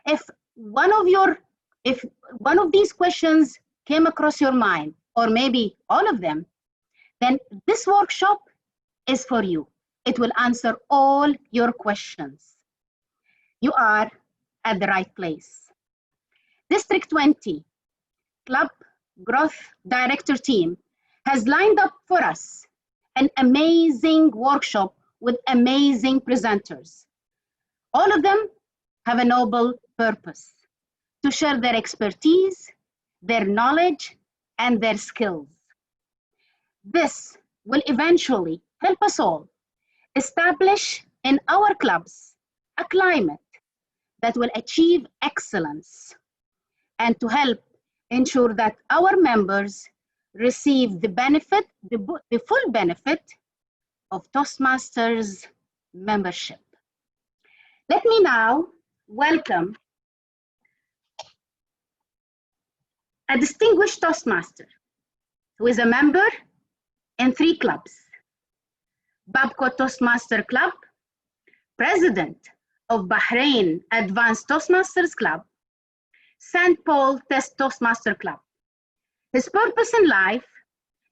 If one of these questions came across your mind, or maybe all of them, then this workshop is for you. It will answer all your questions. You are at the right place. District 20 Club Growth Director team has lined up for us an amazing workshop with amazing presenters. All of them have a noble purpose: to share their expertise, their knowledge, and their skills. This will eventually help us all establish in our clubs a climate that will achieve excellence, and to help ensure that our members receive the full benefit of Toastmasters membership. Let me now welcome a distinguished Toastmaster who is a member in 3 clubs: Babco Toastmaster Club, President of Bahrain Advanced Toastmasters Club, St. Paul Test Toastmaster Club. His purpose in life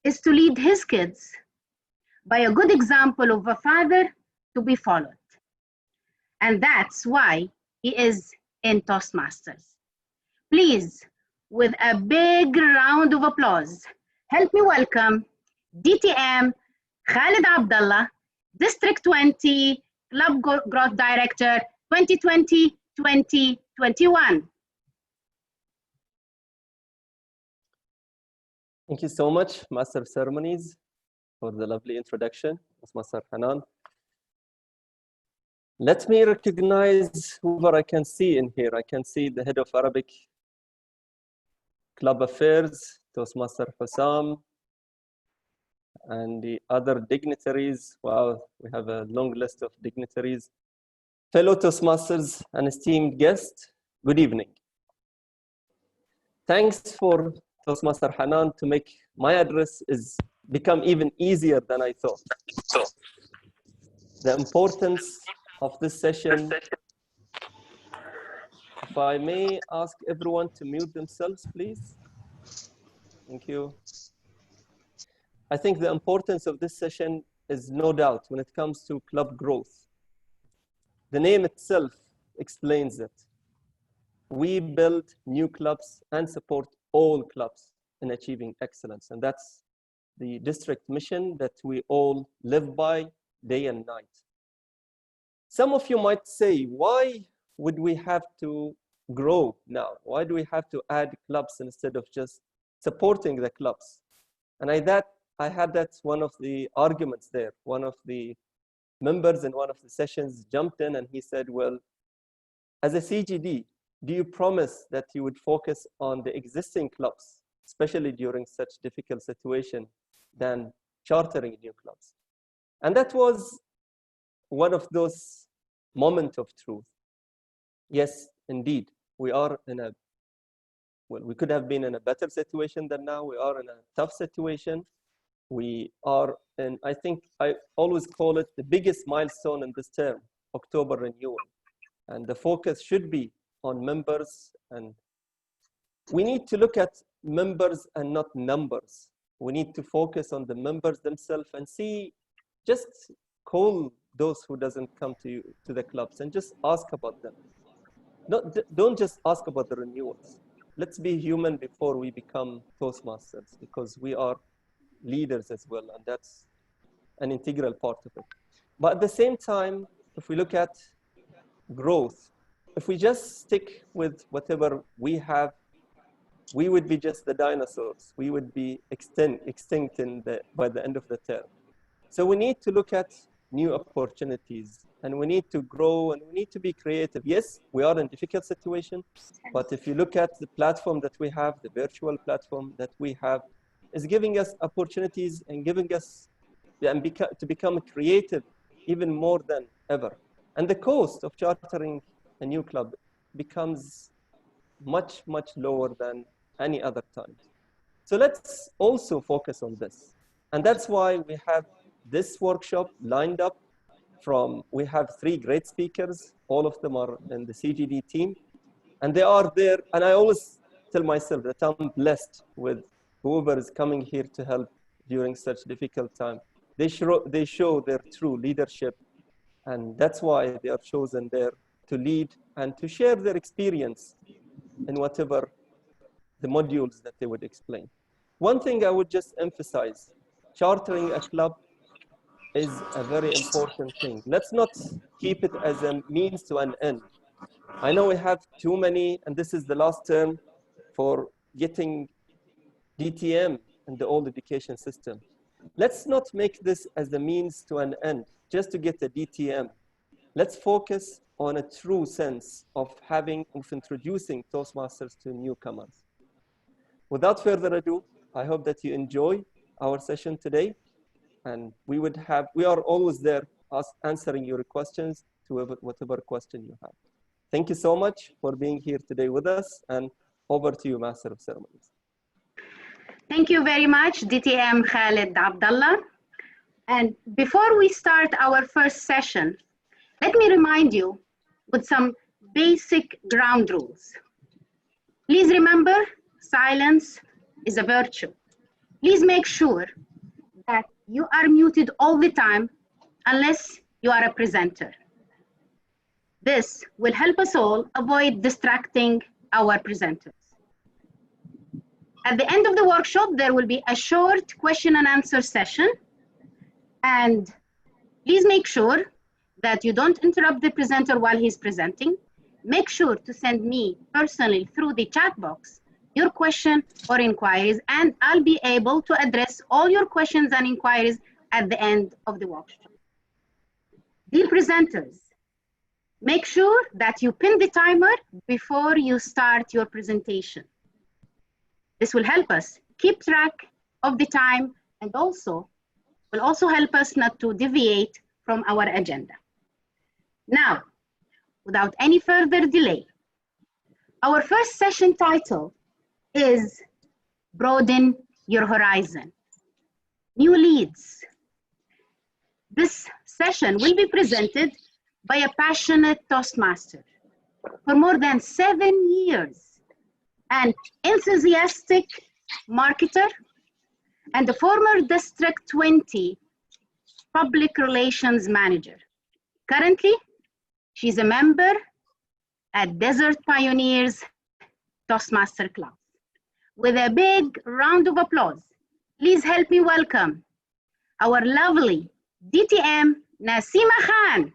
is to lead his kids by a good example of a father to be followed. And that's why he is in Toastmasters. Please, with a big round of applause, help me welcome DTM Khalid Abdallah, District 20 Club Growth Director 2020-2021. Thank you so much, Master of Ceremonies, for the lovely introduction. Master Hanan. Let me recognize whoever I can see in here. I can see the head of Arabic Club Affairs, Toastmaster Hussam, and the other dignitaries. Wow, we have a long list of dignitaries. Fellow Toastmasters and esteemed guests, good evening. Thanks for Toastmaster Hanan to make my address become even easier than I thought. The importance of this session, if I may ask everyone to mute themselves, please. Thank you. I think the importance of this session is no doubt when it comes to club growth. The name itself explains it. We build new clubs and support all clubs in achieving excellence. And that's the district mission that we all live by day and night. Some of you might say, why would we have to grow now? Why do we have to add clubs instead of just supporting the clubs? And I had that one of the arguments there. One of the members in one of the sessions jumped in and he said, well, as a CGD, do you promise that you would focus on the existing clubs, especially during such difficult situation, than chartering new clubs? And that was one of those moments of truth. Yes, indeed, we are in a, well, we could have been in a better situation than now. We are in a tough situation. We are in, I think I always call it the biggest milestone in this term, October renewal. And the focus should be on members, and we need to look at members and not numbers. We need to focus on the members themselves and see, just call those who doesn't come to the clubs and just ask about them. Don't just ask about the renewals. Let's be human before we become Toastmasters, because we are leaders as well, and that's an integral part of it. But at the same time, if we look at growth, if we just stick with whatever we have, we would be just the dinosaurs. We would be extinct by the end of the term. So we need to look at new opportunities, and we need to grow, and we need to be creative. Yes, we are in a difficult situation, but if you look at the platform that we have, the virtual platform that we have, is giving us opportunities and giving us to become creative even more than ever. And the cost of chartering a new club becomes much, much lower than any other time. So let's also focus on this. And that's why we have this workshop lined up we have 3 great speakers. All of them are in the CGD team. And they are there, and I always tell myself that I'm blessed with whoever is coming here to help during such difficult time. They show their true leadership, and that's why they are chosen there to lead and to share their experience in whatever the modules that they would explain. One thing I would just emphasize, chartering a club is a very important thing. Let's not keep it as a means to an end. I know we have too many, and this is the last term for getting DTM in the old education system. Let's not make this as a means to an end, just to get a DTM. Let's focus on a true sense of introducing Toastmasters to newcomers. Without further ado, I hope that you enjoy our session today, and we are always there answering your questions to whatever question you have. Thank you so much for being here today with us, and over to you, Master of Ceremonies. Thank you very much, DTM Khalid Abdallah. And before we start our first session, let me remind you with some basic ground rules. Please remember, silence is a virtue. Please make sure that you are muted all the time unless you are a presenter. This will help us all avoid distracting our presenters. At the end of the workshop, there will be a short question and answer session. And please make sure that you don't interrupt the presenter while he's presenting. Make sure to send me personally through the chat box your question or inquiries, and I'll be able to address all your questions and inquiries at the end of the workshop. Dear presenters, make sure that you pin the timer before you start your presentation. This will help us keep track of the time and will also help us not to deviate from our agenda. Now, without any further delay, our first session title is Broaden Your Horizon. New leads. This session will be presented by a passionate Toastmaster for more than 7 years, an enthusiastic marketer, and a former District 20 public relations manager. Currently, she's a member at Desert Pioneers Toastmaster Club. With a big round of applause, please help me welcome our lovely DTM Nasima Khan.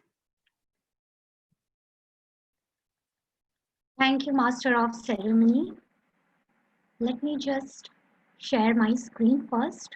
Thank you, Master of Ceremony. Let me just share my screen first.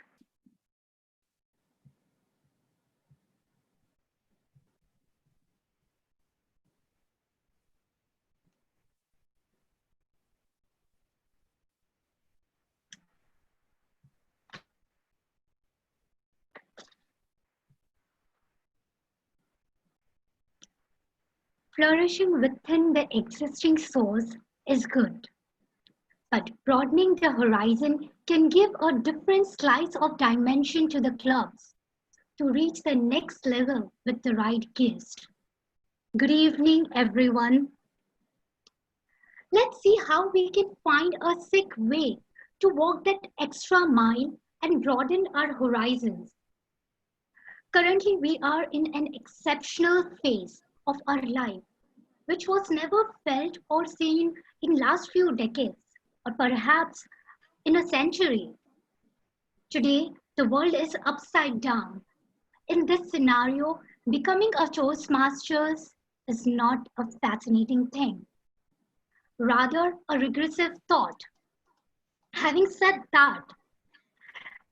Flourishing within the existing source is good, but broadening the horizon can give a different slice of dimension to the clubs to reach the next level with the right guest. Good evening, everyone. Let's see how we can find a sick way to walk that extra mile and broaden our horizons. Currently, we are in an exceptional phase of our life, which was never felt or seen in last few decades, or perhaps in a century. Today, the world is upside down. In this scenario, becoming a Toastmasters is not a fascinating thing, rather a regressive thought. Having said that,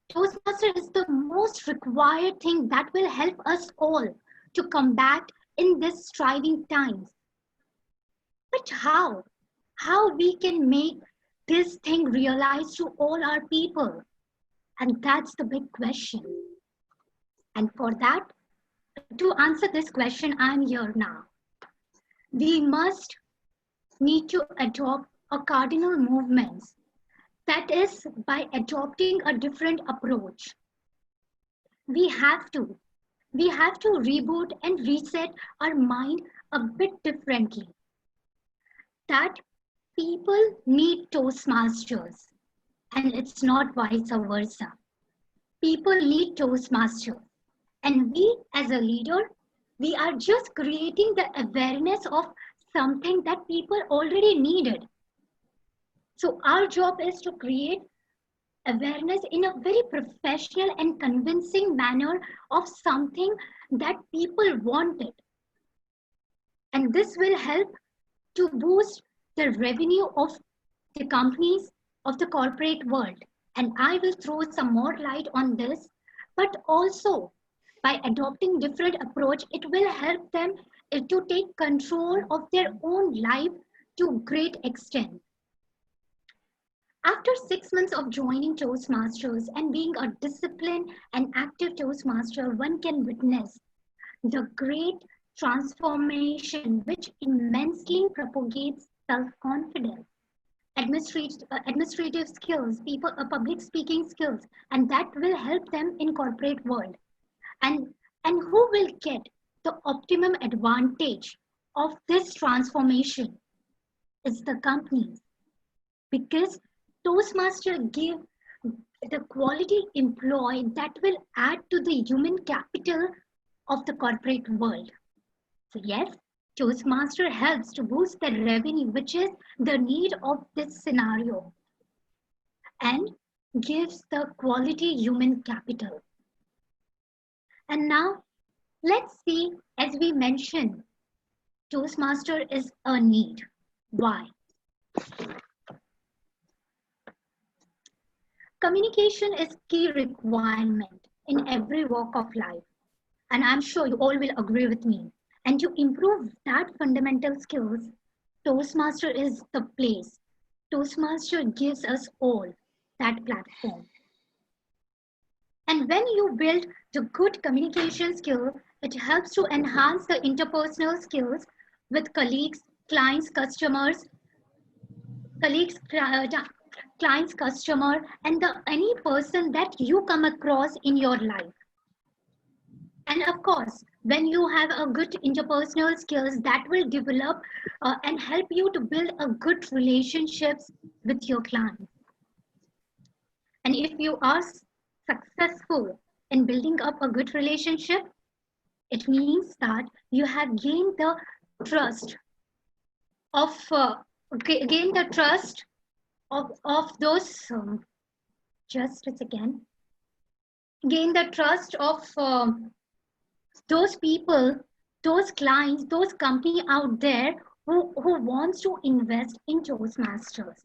Toastmaster is the most required thing that will help us all to combat in these striving times. But how? How we can make this thing realized to all our people? And that's the big question. And for that, to answer this question, I'm here now. We need to adopt a cardinal movements. That is by adopting a different approach. We have to reboot and reset our mind a bit differently. That People need Toastmasters, and it's not vice versa. People need Toastmasters. And we, as a leader, we are just creating the awareness of something that people already needed. So our job is to create awareness in a very professional and convincing manner of something that people wanted. And this will help to boost the revenue of the companies of the corporate world. And I will throw some more light on this, but also by adopting different approach, it will help them to take control of their own life to great extent. After 6 months of joining Toastmasters and being a disciplined and active Toastmaster, one can witness the great transformation which immensely propagates self-confidence, administrative skills, public speaking skills, and that will help them in corporate world. And, and who will get the optimum advantage of this transformation is the companies, because Toastmaster give the quality employee that will add to the human capital of the corporate world. So yes, Toastmaster helps to boost the revenue, which is the need of this scenario, and gives the quality human capital. And now let's see, as we mentioned, Toastmaster is a need. Why? Communication is key requirement in every walk of life. And I'm sure you all will agree with me. And to improve that fundamental skills, Toastmaster is the place. Toastmaster gives us all that platform. And when you build the good communication skill, it helps to enhance the interpersonal skills with colleagues, clients, customers, clients, customer, and any person that you come across in your life. And of course, when you have a good interpersonal skills, that will develop and help you to build a good relationships with your clients. And if you are successful in building up a good relationship, it means that you have gained the trust of those just a second gain the trust of those people, those clients, those company out there who wants to invest in Toastmasters.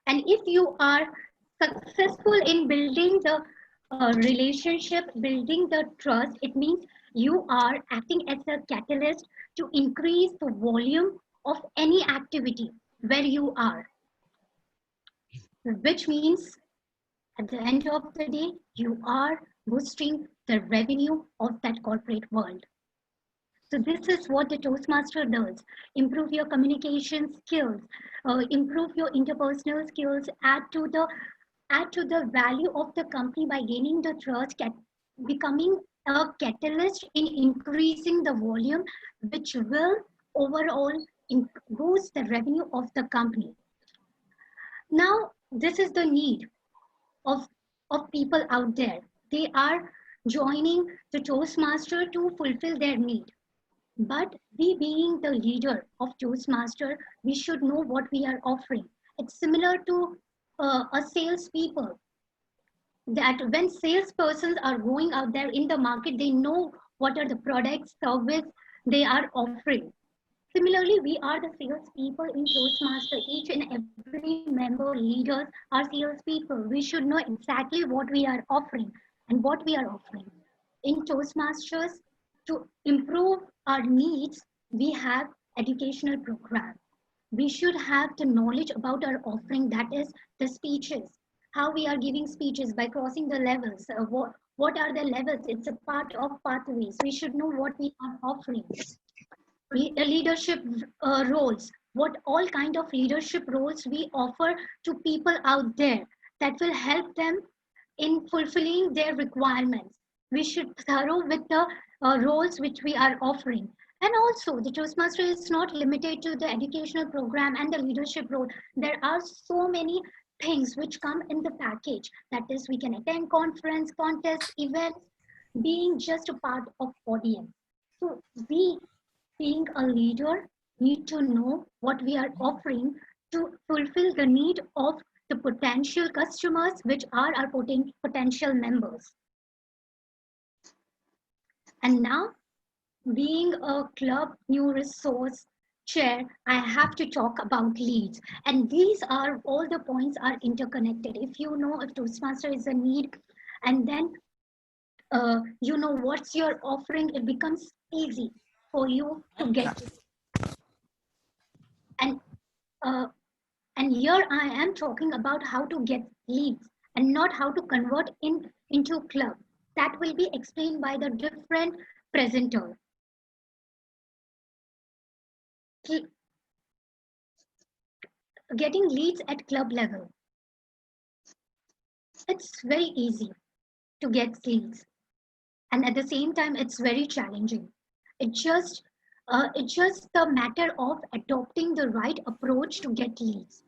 And if you are successful in building the relationship, building the trust, it means you are acting as a catalyst to increase the volume of any activity where you are, which means at the end of the day, you are boosting the revenue of that corporate world. So this is what the Toastmaster does. Improve your communication skills, improve your interpersonal skills, add to the value of the company by gaining the trust, becoming a catalyst in increasing the volume, which will overall boost the revenue of the company. Now, this is the need of people out there. They are joining the Toastmaster to fulfill their need. But we being the leader of Toastmaster, we should know what we are offering. It's similar to a salespeople, that when salespersons are going out there in the market, they know what are the products, service they are offering. Similarly, we are the salespeople in Toastmaster. Each and every member leaders are salespeople. We should know exactly what we are offering and what we are offering. In Toastmasters, to improve our needs, we have educational programs. We should have the knowledge about our offering, that is the speeches, how we are giving speeches by crossing the levels. What are the levels? It's a part of pathways. We should know what we are offering. Leadership roles, what all kind of leadership roles we offer to people out there that will help them in fulfilling their requirements. We should thorough with the roles which we are offering. And also, the Toastmaster is not limited to the educational program and the leadership role. There are so many things which come in the package. That is, we can attend conference, contest, events, being just a part of audience. So we, being a leader, need to know what we are offering to fulfill the need of the potential customers, which are our potential members. And now, being a club new resource chair, I have to talk about leads. And these are all the points are interconnected. If you know if Toastmaster is a need, and then you know what's your offering, it becomes easy for you to get. And uh, and here I am talking about how to get leads and not how to convert into club. That will be explained by the different presenter. Getting leads at club level. It's very easy to get leads, and at the same time, it's very challenging. It's just the matter of adopting the right approach to get leads.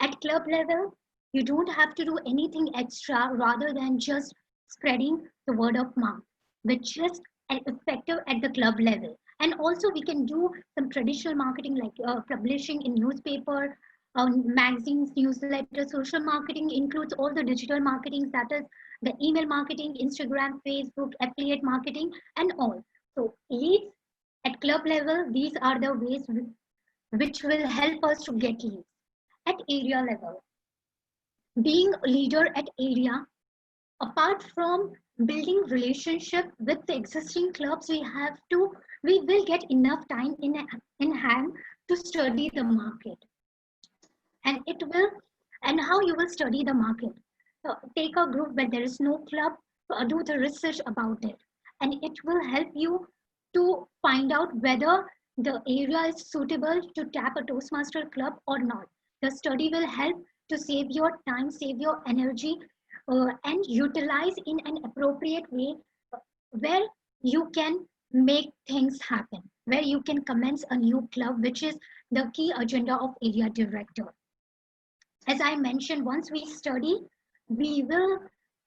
At club level, you don't have to do anything extra rather than just spreading the word of mouth, which is effective at the club level. And also, we can do some traditional marketing like publishing in newspaper, magazines, newsletters. Social marketing includes all the digital marketing, that is the email marketing, Instagram, Facebook, affiliate marketing, and all. So leads at club level, these are the ways which will help us to get leads. At area level, being a leader at area, apart from building relationship with the existing clubs, we will get enough time in hand to study the market. And it will, and how you will study the market. So take a group where there is no club, do the research about it, and it will help you to find out whether the area is suitable to tap a Toastmaster club or not. The study will help to save your time, save your energy, and utilize in an appropriate way where you can make things happen, where you can commence a new club, which is the key agenda of area director. As I mentioned, once we study, we will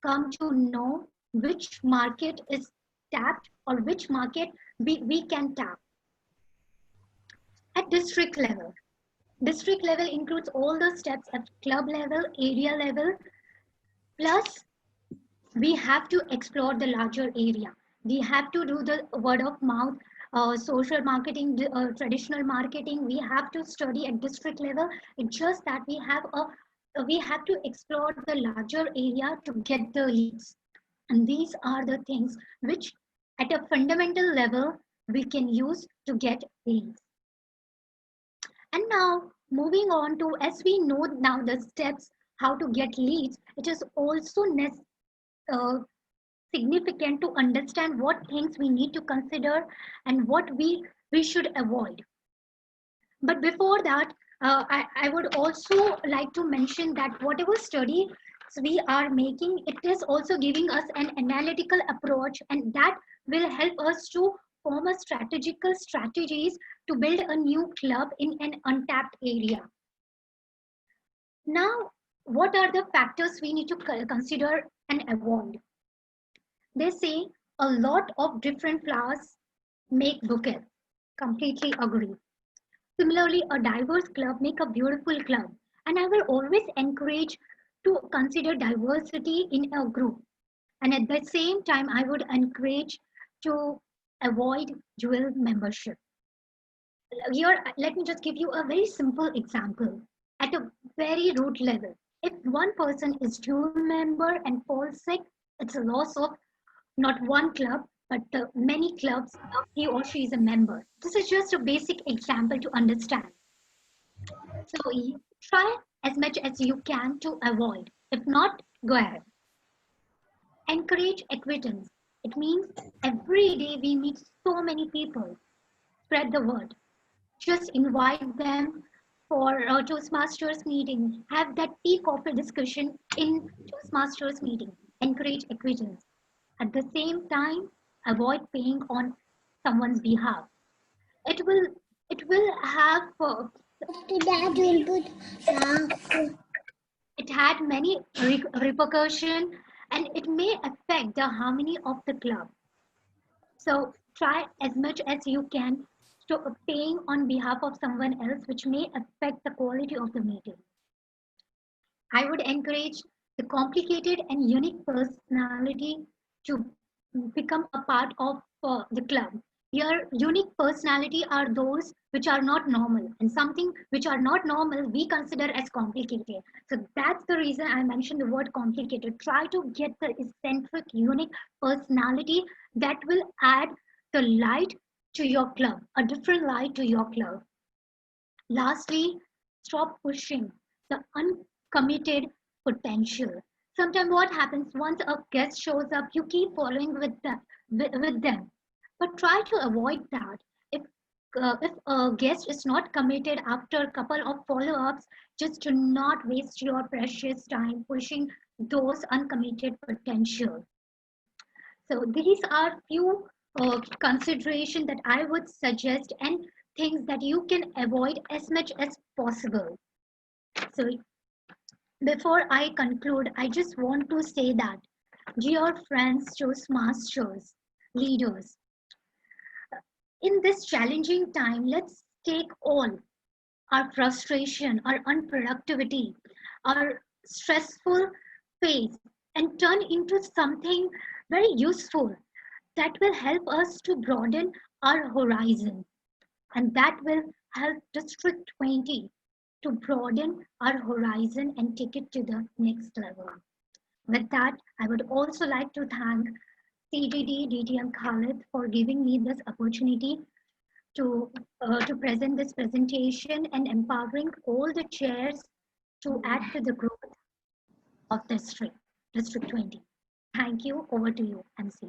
come to know which market is tapped or which market we can tap. At district level includes all the steps at club level, area level, plus we have to explore the larger area. We have to do the word of mouth, social marketing, traditional marketing. We have to study at district level. It's just that we have to explore the larger area to get the leads. And these are the things which at a fundamental level we can use to get leads. And now moving on to, as we know now the steps how to get leads, it is also significant to understand what things we need to consider and what we should avoid. But before that, I would also like to mention that whatever study we are making, it is also giving us an analytical approach, and that will help us to form a strategical strategies to build a new club in an untapped area. Now, what are the factors we need to consider and avoid? They say a lot of different flowers make bouquets. Completely agree. Similarly, a diverse club make a beautiful club. And I will always encourage to consider diversity in a group. And at the same time, I would encourage to avoid dual membership. Here, let me just give you a very simple example. At a very root level, if one person is dual member and falls sick, it's a loss of not one club, but the many clubs he or she is a member. This is just a basic example to understand. So try as much as you can to avoid. If not, go ahead. Encourage acquaintance. It means every day we meet so many people. Spread the word. Just invite them for a Toastmasters meeting. Have that tea coffee discussion in Toastmasters meeting. Encourage acquaintance. At the same time, avoid paying on someone's behalf. it will have it had many repercussions, and it may affect the harmony of the club. So try as much as you can to paying on behalf of someone else, which may affect the quality of the meeting. I would encourage the complicated and unique personality to become a part of the club. Your unique personality are those which are not normal, and something which are not normal we consider as complicated. So that's the reason I mentioned the word complicated. Try to get the eccentric, unique personality that will add the light to your club, a different light to your club. Lastly, stop pushing the uncommitted potential. Sometimes what happens once a guest shows up, you keep following with them. But try to avoid that. If a guest is not committed after a couple of follow-ups, just do not waste your precious time pushing those uncommitted potential. So these are few consideration that I would suggest and things that you can avoid as much as possible. So before I conclude, I just want to say that, dear friends, Toastmasters, leaders, in this challenging time, let's take all our frustration, our unproductivity, our stressful phase and turn into something very useful that will help us to broaden our horizon, and that will help District 20 to broaden our horizon and take it to the next level. With that, I would also like to thank CGD DTM Khalid for giving me this opportunity to present this presentation and empowering all the chairs to add to the growth of District 20. Thank you. Over to you, MC.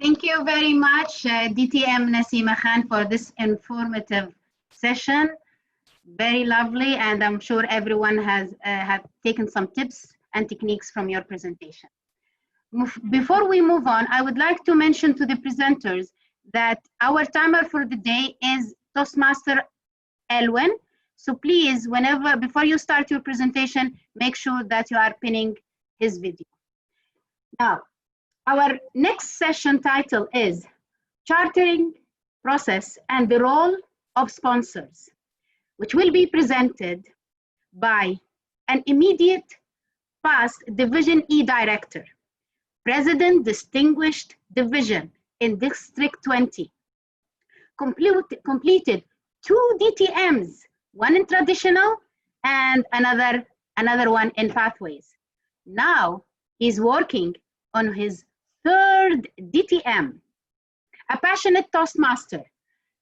Thank you very much, DTM Nasima Khan, for this informative session. Very lovely, and I'm sure everyone has have taken some tips and techniques from your presentation. Before we move on, I would like to mention to the presenters that our timer for the day is Toastmaster Elwin. So please, before you start your presentation, make sure that you are pinning his video. Now, our next session title is Chartering Process and the Role of Sponsors, which will be presented by an immediate past Division E Director, President Distinguished Division in District 20, completed 2 DTMs, one in traditional and another one in pathways. Now he's working on his 3rd DTM. A passionate Toastmaster,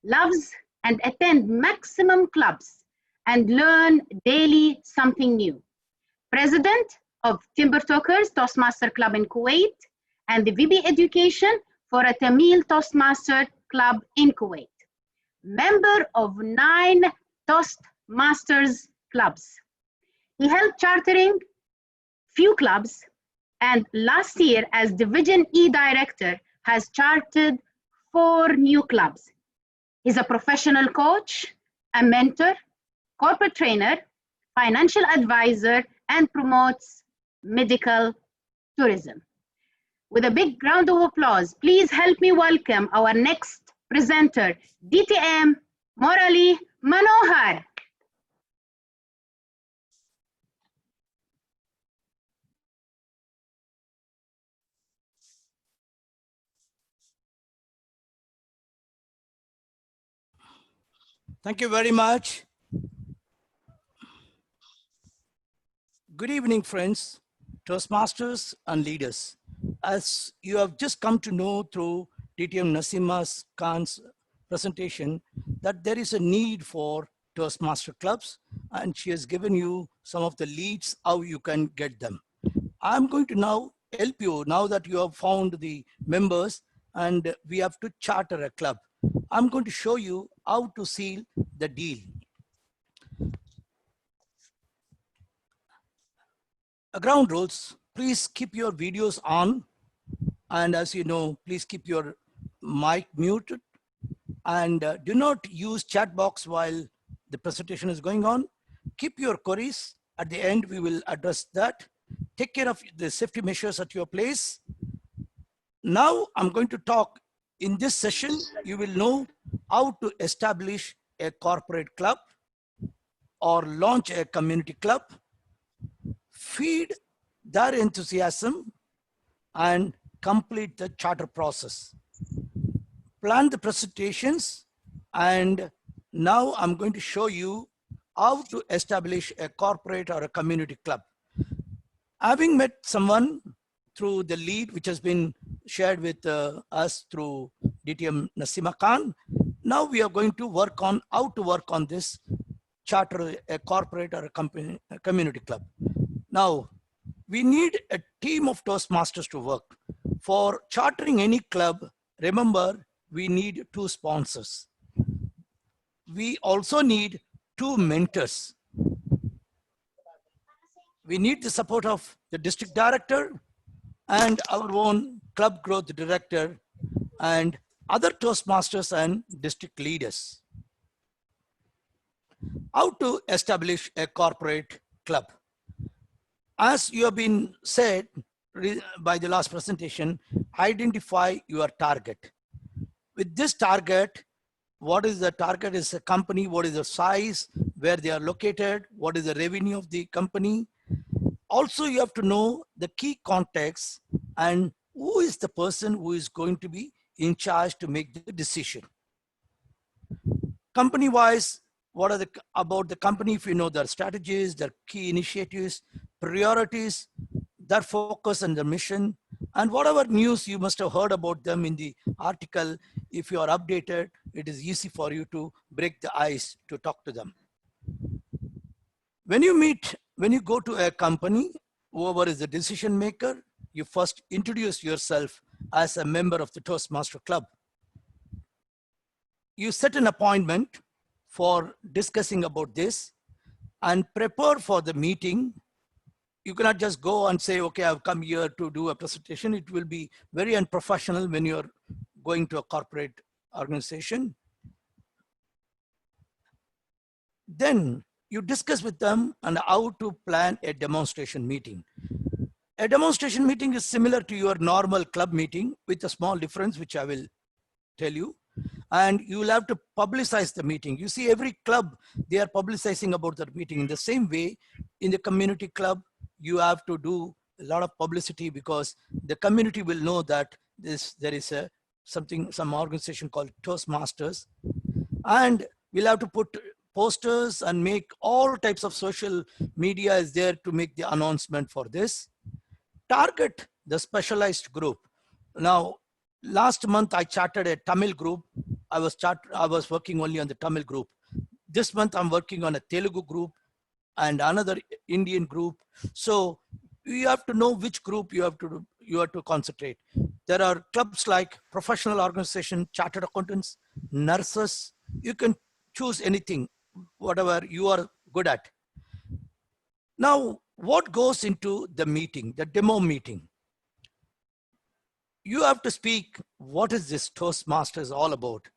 loves and attend maximum clubs and learn daily something new. President of Timber Talkers Toastmaster Club in Kuwait and the VB Education for a Tamil Toastmaster Club in Kuwait. Member of 9 Toastmasters clubs. He helped chartering few clubs, and last year as Division E Director has chartered 4 new clubs. He's a professional coach, a mentor, corporate trainer, financial advisor, and promotes medical tourism. With a big round of applause, please help me welcome our next presenter, DTM Morali Manohar. Thank you very much. Good evening, friends, Toastmasters and leaders. As you have just come to know through DTM Nasima Khan's presentation, that there is a need for Toastmaster clubs, and she has given you some of the leads how you can get them. I'm going to now help you now that you have found the members and we have to charter a club. I'm going to show you how to seal the deal. Ground rules, please keep your videos on. And as you know, please keep your mic muted, and do not use chat box while the presentation is going on. Keep your queries. At the end, we will address that. Take care of the safety measures at your place. Now I'm going to talk. In this session, you will know how to establish a corporate club or launch a community club, feed their enthusiasm, and complete the charter process. Plan the presentations, and now I'm going to show you how to establish a corporate or a community club. Having met someone through the lead which has been shared with us through DTM Nasima Khan, now we are going to work on how to work on this charter, a corporate or a community club. Now, we need a team of Toastmasters to work. For chartering any club, remember, we need 2 sponsors. We also need 2 mentors. We need the support of the district director and our own club growth director and other Toastmasters and district leaders. How to establish a corporate club? As you have been said by the last presentation, identify your target. With this target, what is the target? Is a company, what is the size, where they are located, what is the revenue of the company. Also, you have to know the key context and who is the person who is going to be in charge to make the decision. Company-wise, what are about the company? If you know their strategies, their key initiatives, priorities, their focus and their mission, and whatever news you must have heard about them in the article, if you are updated, it is easy for you to break the ice to talk to them. When you go to a company, whoever is the decision maker, you first introduce yourself as a member of the Toastmaster Club. You set an appointment for discussing about this and prepare for the meeting. You cannot just go and say, okay, I've come here to do a presentation. It will be very unprofessional when you're going to a corporate organization. Then you discuss with them on how to plan a demonstration meeting. A demonstration meeting is similar to your normal club meeting with a small difference, which I will tell you. And you will have to publicize the meeting. You see, every club, they are publicizing about their meeting. In the same way, in the community club, you have to do a lot of publicity because the community will know that there is some organization called Toastmasters, and we'll have to put posters and make all types of social media is there to make the announcement for this. Target the specialized group. Now, last month I charted a Tamil group. I was working only on the Tamil group. This month I'm working on a Telugu group and another Indian group. So you have to know which group you have to concentrate. There are clubs like professional organization, chartered accountants, nurses. You can choose anything, whatever you are good at. Now, what goes into the meeting, the demo meeting? You have to speak, what is this Toastmasters all about?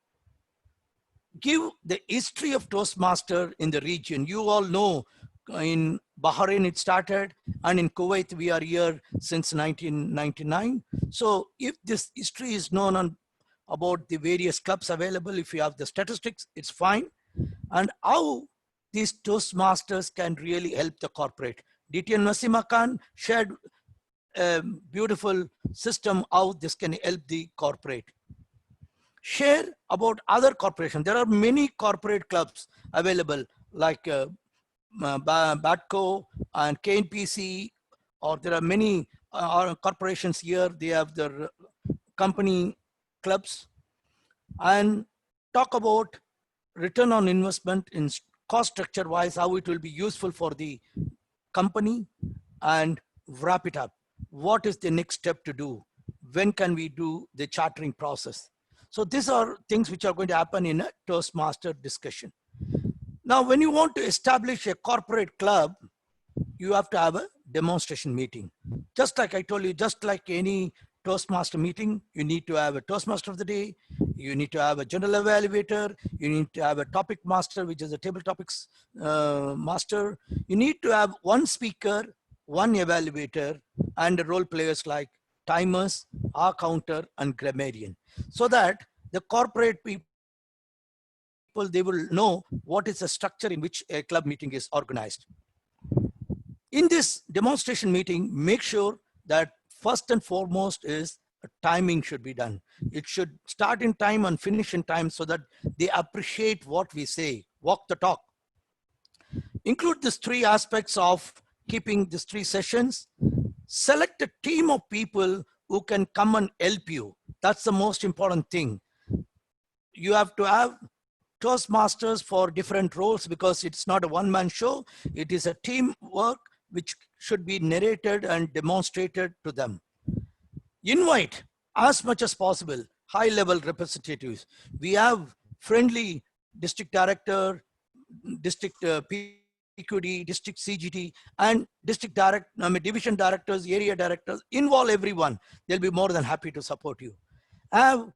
Give the history of Toastmaster in the region. You all know in Bahrain it started, and in Kuwait we are here since 1999. So if this history is known about the various clubs available, if you have the statistics, it's fine. And how these Toastmasters can really help the corporate. DTN Nasima Khan shared a beautiful system how this can help the corporate. Share about other corporations. There are many corporate clubs available like BATCO and KNPC, or there are many corporations here. They have their company clubs, and talk about return on investment in cost structure wise, how it will be useful for the company, and wrap it up. What is the next step to do? When can we do the chartering process? So these are things which are going to happen in a Toastmaster discussion. Now, when you want to establish a corporate club, you have to have a demonstration meeting. Just like I told you, just like any Toastmaster meeting, you need to have a Toastmaster of the day, you need to have a general evaluator, you need to have a topic master, which is a table topics master. You need to have one speaker, one evaluator, and role players like timers, R counter, and grammarian, so that the corporate people, they will know what is the structure in which a club meeting is organized. In this demonstration meeting, make sure that first and foremost is timing should be done. It should start in time and finish in time so that they appreciate what we say, walk the talk. Include these three aspects of keeping these three sessions. Select a team of people who can come and help you. That's the most important thing. You have to have Toastmasters for different roles because it's not a one-man show. It is a team work which should be narrated and demonstrated to them. Invite as much as possible high-level representatives. We have friendly district director, district PQD, district CGT, and division directors, area directors. Involve everyone. They'll be more than happy to support you. Have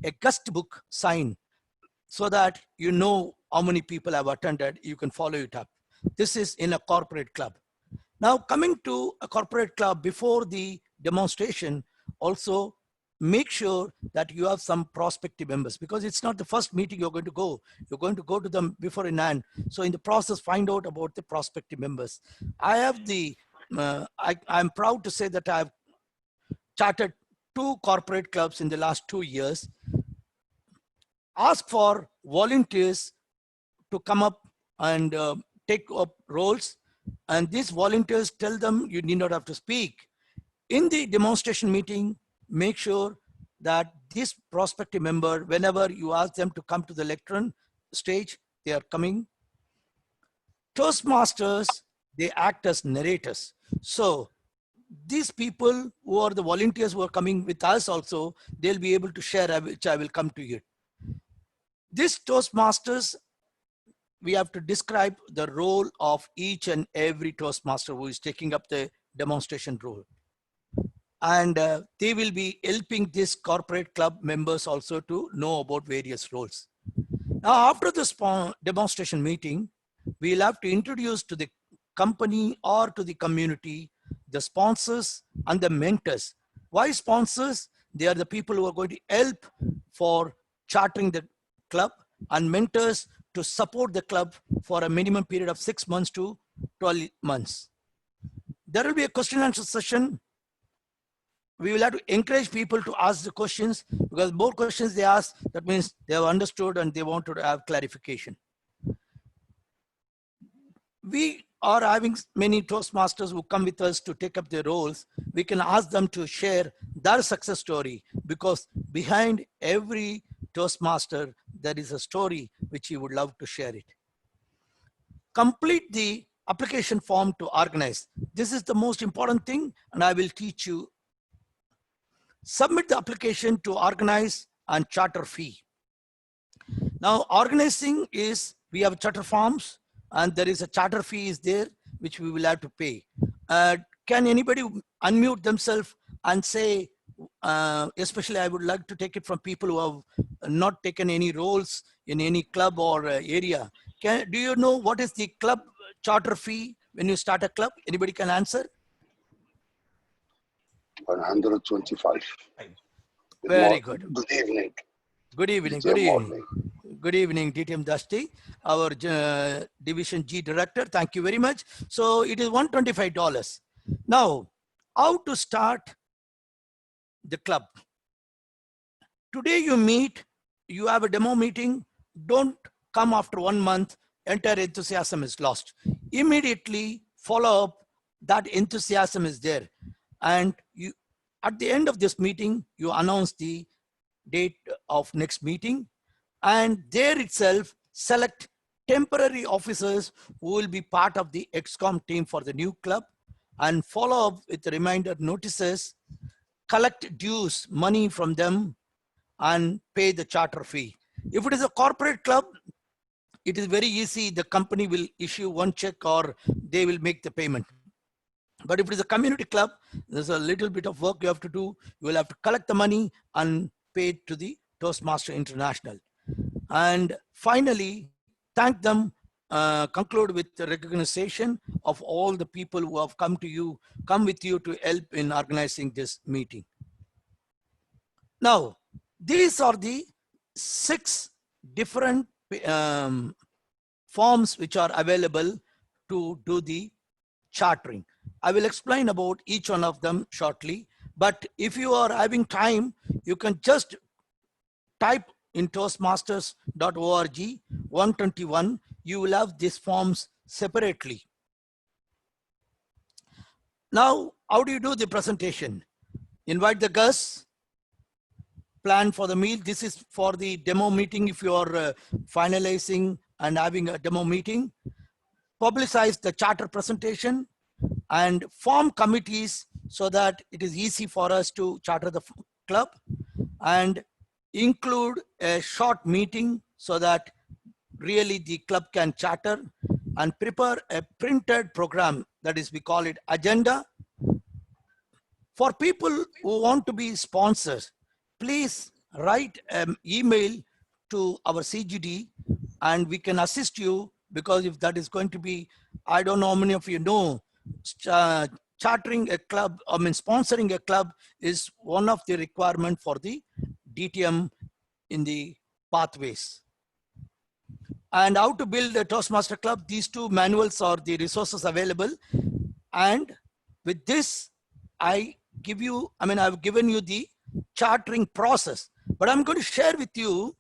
a guest book signed so that you know how many people have attended. You can follow it up. This is in a corporate club. Now, coming to a corporate club before the demonstration, also make sure that you have some prospective members, because it's not the first meeting you're going to go. You're going to go to them before in hand. So in the process, find out about the prospective members. I have the, I'm proud to say that I've chartered 2 corporate clubs in the last 2 years. Ask for volunteers to come up and take up roles. And these volunteers, tell them you need not have to speak. In the demonstration meeting, make sure that this prospective member, whenever you ask them to come to the lectern stage, they are coming. Toastmasters, they act as narrators. So these people who are the volunteers who are coming with us also, they'll be able to share, which I will come to you. This Toastmasters, we have to describe the role of each and every Toastmaster who is taking up the demonstration role. And they will be helping this corporate club members also to know about various roles. Now, after this demonstration meeting, we'll have to introduce to the company or to the community the sponsors and the mentors. Why sponsors? They are the people who are going to help for chartering the club, and mentors to support the club for a minimum period of 6 months to 12 months. There will be a question and answer session. We will have to encourage people to ask the questions, because more questions they ask, that means they have understood and they want to have clarification. We are having many Toastmasters who come with us to take up their roles. We can ask them to share their success story, because behind every Toastmaster, there is a story which he would love to share it. Complete the application form to organize. This is the most important thing, and I will teach you. Submit the application to organize and charter fee. Now, organizing is, we have charter forms, and there is a charter fee is there, which we will have to pay. Can anybody unmute themselves and say, especially I would like to take it from people who have not taken any roles in any club or area. Do you know what is the club charter fee when you start a club? Anybody can answer? 125. Very good. Good evening. Good evening. Good evening. Good evening, DTM Dusty, our Division G Director. Thank you very much. So it is $125. Now, how to start the club? Today you meet, you have a demo meeting. Don't come after 1 month, entire enthusiasm is lost. Immediately follow up, that enthusiasm is there. And you, at the end of this meeting, you announce the date of next meeting, and there itself select temporary officers who will be part of the XCOM team for the new club, and follow up with reminder notices, collect dues, money from them, and pay the charter fee. If it is a corporate club, it is very easy. The company will issue one check or they will make the payment. But if it is a community club, there's a little bit of work you have to do. You will have to collect the money and pay it to the Toastmaster International. And finally, thank them, conclude with the recognition of all the people who have come with you to help in organizing this meeting. Now, these are the 6 different forms which are available to do the chartering. I will explain about each one of them shortly, but if you are having time, you can just type in toastmasters.org 121, you will have these forms separately. Now, how do you do the presentation? Invite the guests, plan for the meal. This is for the demo meeting if you are finalizing and having a demo meeting. Publicize the charter presentation and form committees so that it is easy for us to charter the club, and include a short meeting so that really the club can charter, and prepare a printed program, that is, we call it agenda. For people who want to be sponsors, please write an email to our CGD and we can assist you, because if that is going to be, I don't know how many of you know, chartering a club, sponsoring a club is one of the requirement for the DTM in the pathways. And how to build a Toastmaster club, these 2 manuals are the resources available. And with this, I've given you the chartering process, but I'm going to share with you,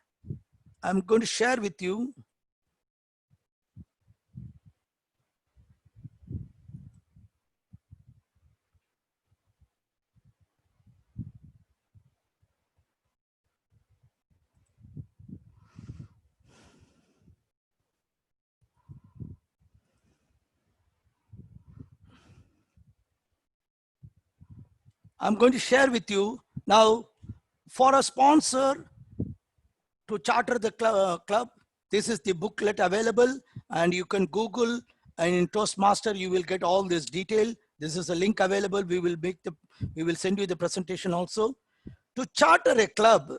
now, for a sponsor to charter the club, this is the booklet available, and you can Google, and in Toastmaster you will get all this detail. This is a link available. We will send you the presentation also. To charter a club,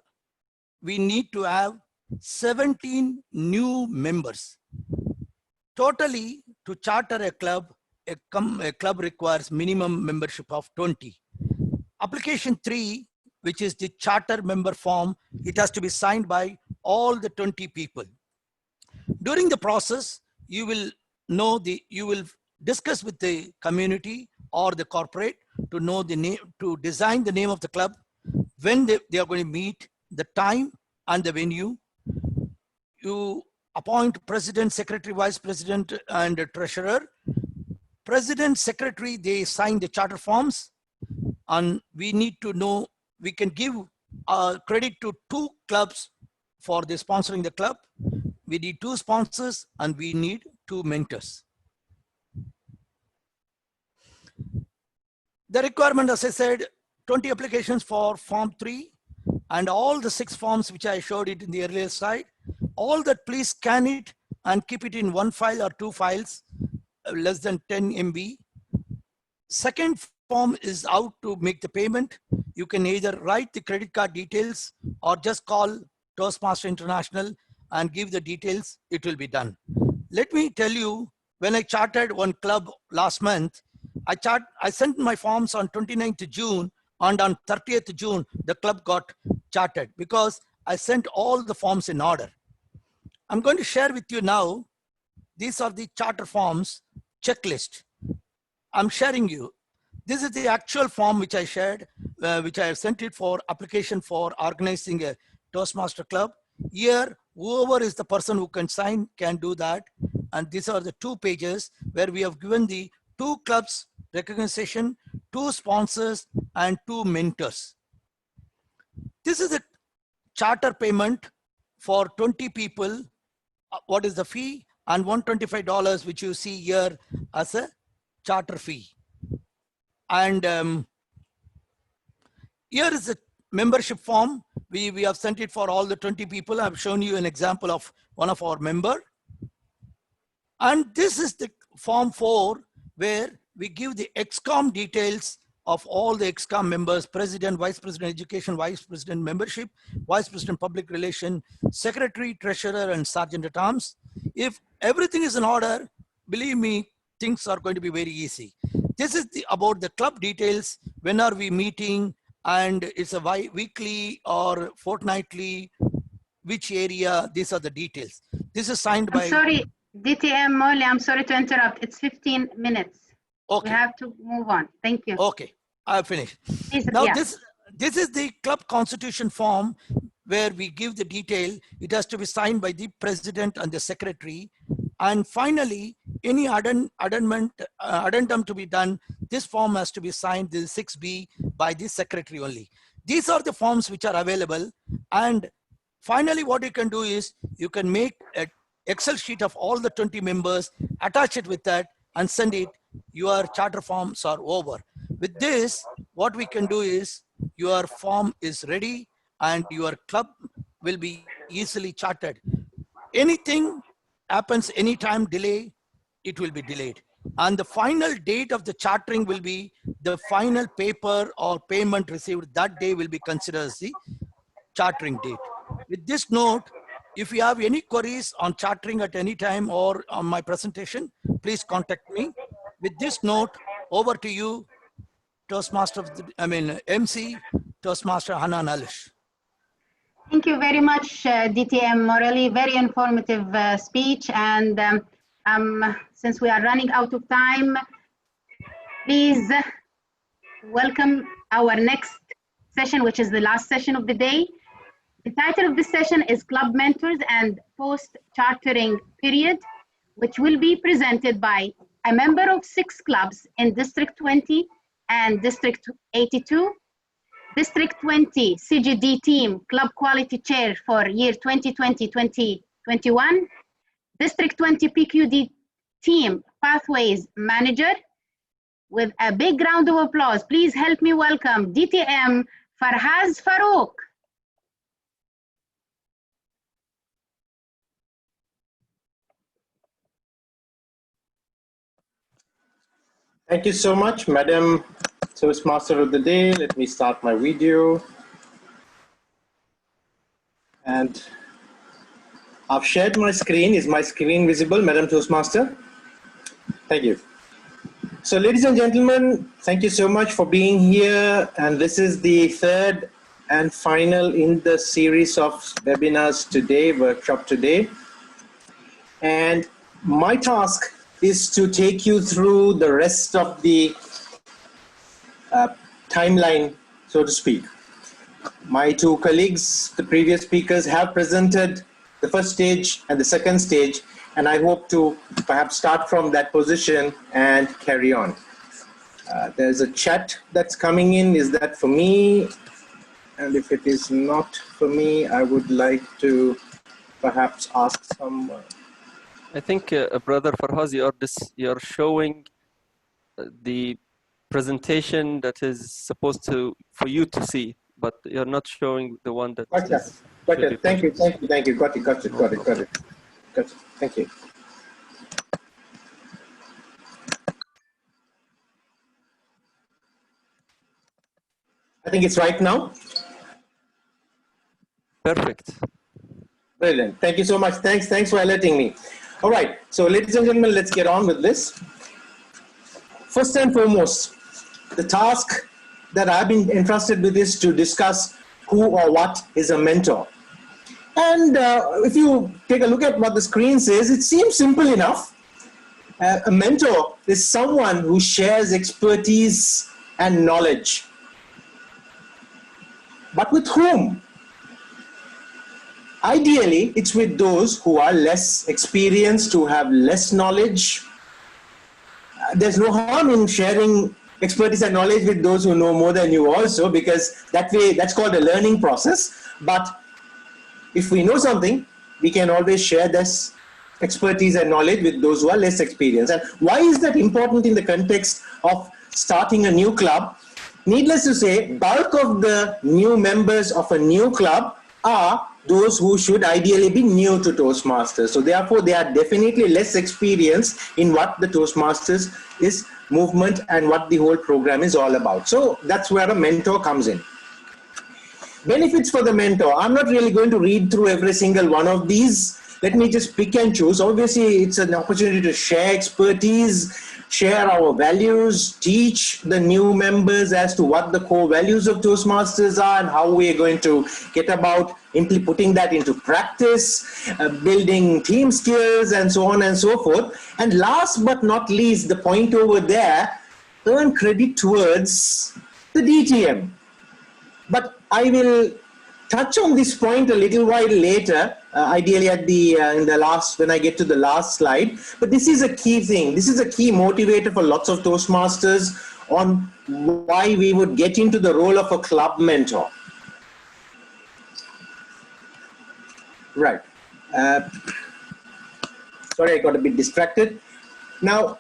we need to have 17 new members. Totally, to charter a club, a club requires minimum membership of 20. Application 3, which is the charter member form, it has to be signed by all the 20 people. During the process, you will discuss with the community or the corporate to know the name, to design the name of the club, when they are going to meet, the time and the venue. You appoint president, secretary, vice president, and treasurer. President, secretary, they sign the charter forms, and we need to know, we can give credit to 2 clubs for the sponsoring the club. We need 2 sponsors and we need 2 mentors. The requirement, as I said, 20 applications for form 3, and all the 6 forms which I showed it in the earlier slide. All that, please scan it and keep it in 1 file or 2 files, less than 10 MB. Second form is how to make the payment. You can either write the credit card details or just call Toastmaster International and give the details, it will be done. Let me tell you, when I chartered one club last month, I sent my forms on 29th June, and on 30th June, the club got chartered because I sent all the forms in order. I'm going to share with you now, these are the charter forms checklist. I'm sharing you. This is the actual form which I shared, which I have sent it for application for organizing a Toastmaster club. Here, whoever is the person who can sign can do that. And these are the 2 pages where we have given the 2 clubs recognition, 2 sponsors, and 2 mentors. This is a charter payment for 20 people. What is the fee? And $125, which you see here as a charter fee. And here is a membership form. We have sent it for all the 20 people. I've shown you an example of one of our member. And this is the form 4, where we give the XCOM details of all the XCOM members: president, vice president education, vice president membership, vice president public relation, secretary, treasurer, and sergeant at arms. If everything is in order, believe me, things are going to be very easy. This is about the club details. When are we meeting? And it's a weekly or fortnightly, which area? These are the details. This is signed by... I'm sorry, DTM Molly, I'm sorry to interrupt. It's 15 minutes. Okay. We have to move on. Thank you. Okay, I've finished. Now this is the club constitution form where we give the detail. It has to be signed by the president and the secretary. And finally, any addendum to be done, this form has to be signed, the 6B, by the secretary only. These are the forms which are available. And finally, what you can do is you can make an Excel sheet of all the 20 members, attach it with that, and send it. Your charter forms are over. With this, what we can do is your form is ready and your club will be easily chartered. Anything happens, anytime delay, it will be delayed. And the final date of the chartering will be the final paper or payment received. That day will be considered as the chartering date. With this note, if you have any queries on chartering at any time or on my presentation, please contact me. With this note, over to you, Toastmaster, MC, Toastmaster Hanan Alish. Thank you very much, DTM Morelli. Very informative speech. And since we are running out of time, please welcome our next session, which is the last session of the day. The title of this session is Club Mentors and Post-Chartering Period, which will be presented by a member of 6 clubs in District 20 and District 82, District 20 CGD Team Club Quality Chair for year 2020-2021, District 20 PQD Team Pathways Manager. With a big round of applause, please help me welcome DTM Farhaz Farouk. Thank you so much, Madam Toastmaster of the Day. Let me start my video. And I've shared my screen. Is my screen visible, Madam Toastmaster? Thank you. So ladies and gentlemen, thank you so much for being here. And this is the third and final in the series of webinars today, workshop today. And my task is to take you through the rest of the timeline, so to speak. My 2 colleagues, the previous speakers, have presented the first stage and the second stage, and I hope to perhaps start from that position and carry on. There's a chat that's coming in. Is that for me? And if it is not for me, I would like to perhaps ask someone. I think, Brother Farhaz, you're showing the presentation that is supposed for you to see, but you're not showing the one that. Gotcha. Thank you. Got it. Thank you. I think it's right now. Perfect. Brilliant. Thank you so much. Thanks for alerting me. All right. So ladies and gentlemen, let's get on with this. First and foremost, the task that I've been entrusted with is to discuss who or what is a mentor. And if you take a look at what the screen says, it seems simple enough. A mentor is someone who shares expertise and knowledge. But with whom? Ideally, it's with those who are less experienced, who have less knowledge. There's no harm in sharing expertise and knowledge with those who know more than you also, because that way, that's called a learning process. But if we know something, we can always share this expertise and knowledge with those who are less experienced. And why is that important in the context of starting a new club? Needless to say, bulk of the new members of a new club are those who should ideally be new to Toastmasters. So therefore, they are definitely less experienced in what the Toastmasters is movement and what the whole program is all about. So that's where a mentor comes in. Benefits for the mentor. I'm not really going to read through every single one of these. Let me just pick and choose. Obviously, it's an opportunity to share expertise, share our values, teach the new members as to what the core values of Toastmasters are and how we are going to get about putting that into practice, building team skills, and so on and so forth. And last but not least, the point over there, earn credit towards the DTM. But I will touch on this point a little while later, ideally at the when I get to the last slide. But this is a key thing. This is a key motivator for lots of Toastmasters on why we would get into the role of a club mentor. Right. Sorry, I got a bit distracted. Now,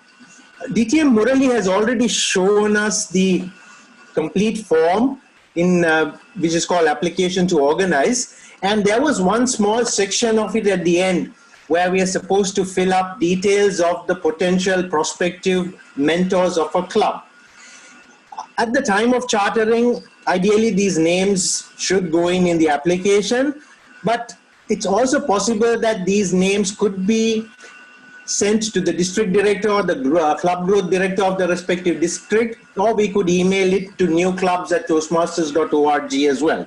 DTM Murali has already shown us the complete form in which is called application to organize, and there was one small section of it at the end where we are supposed to fill up details of the potential prospective mentors of a club. At the time of chartering, ideally these names should go in the application, but it's also possible that these names could be sent to the district director or the club growth director of the respective district, or we could email it to newclubs@toastmasters.org as well.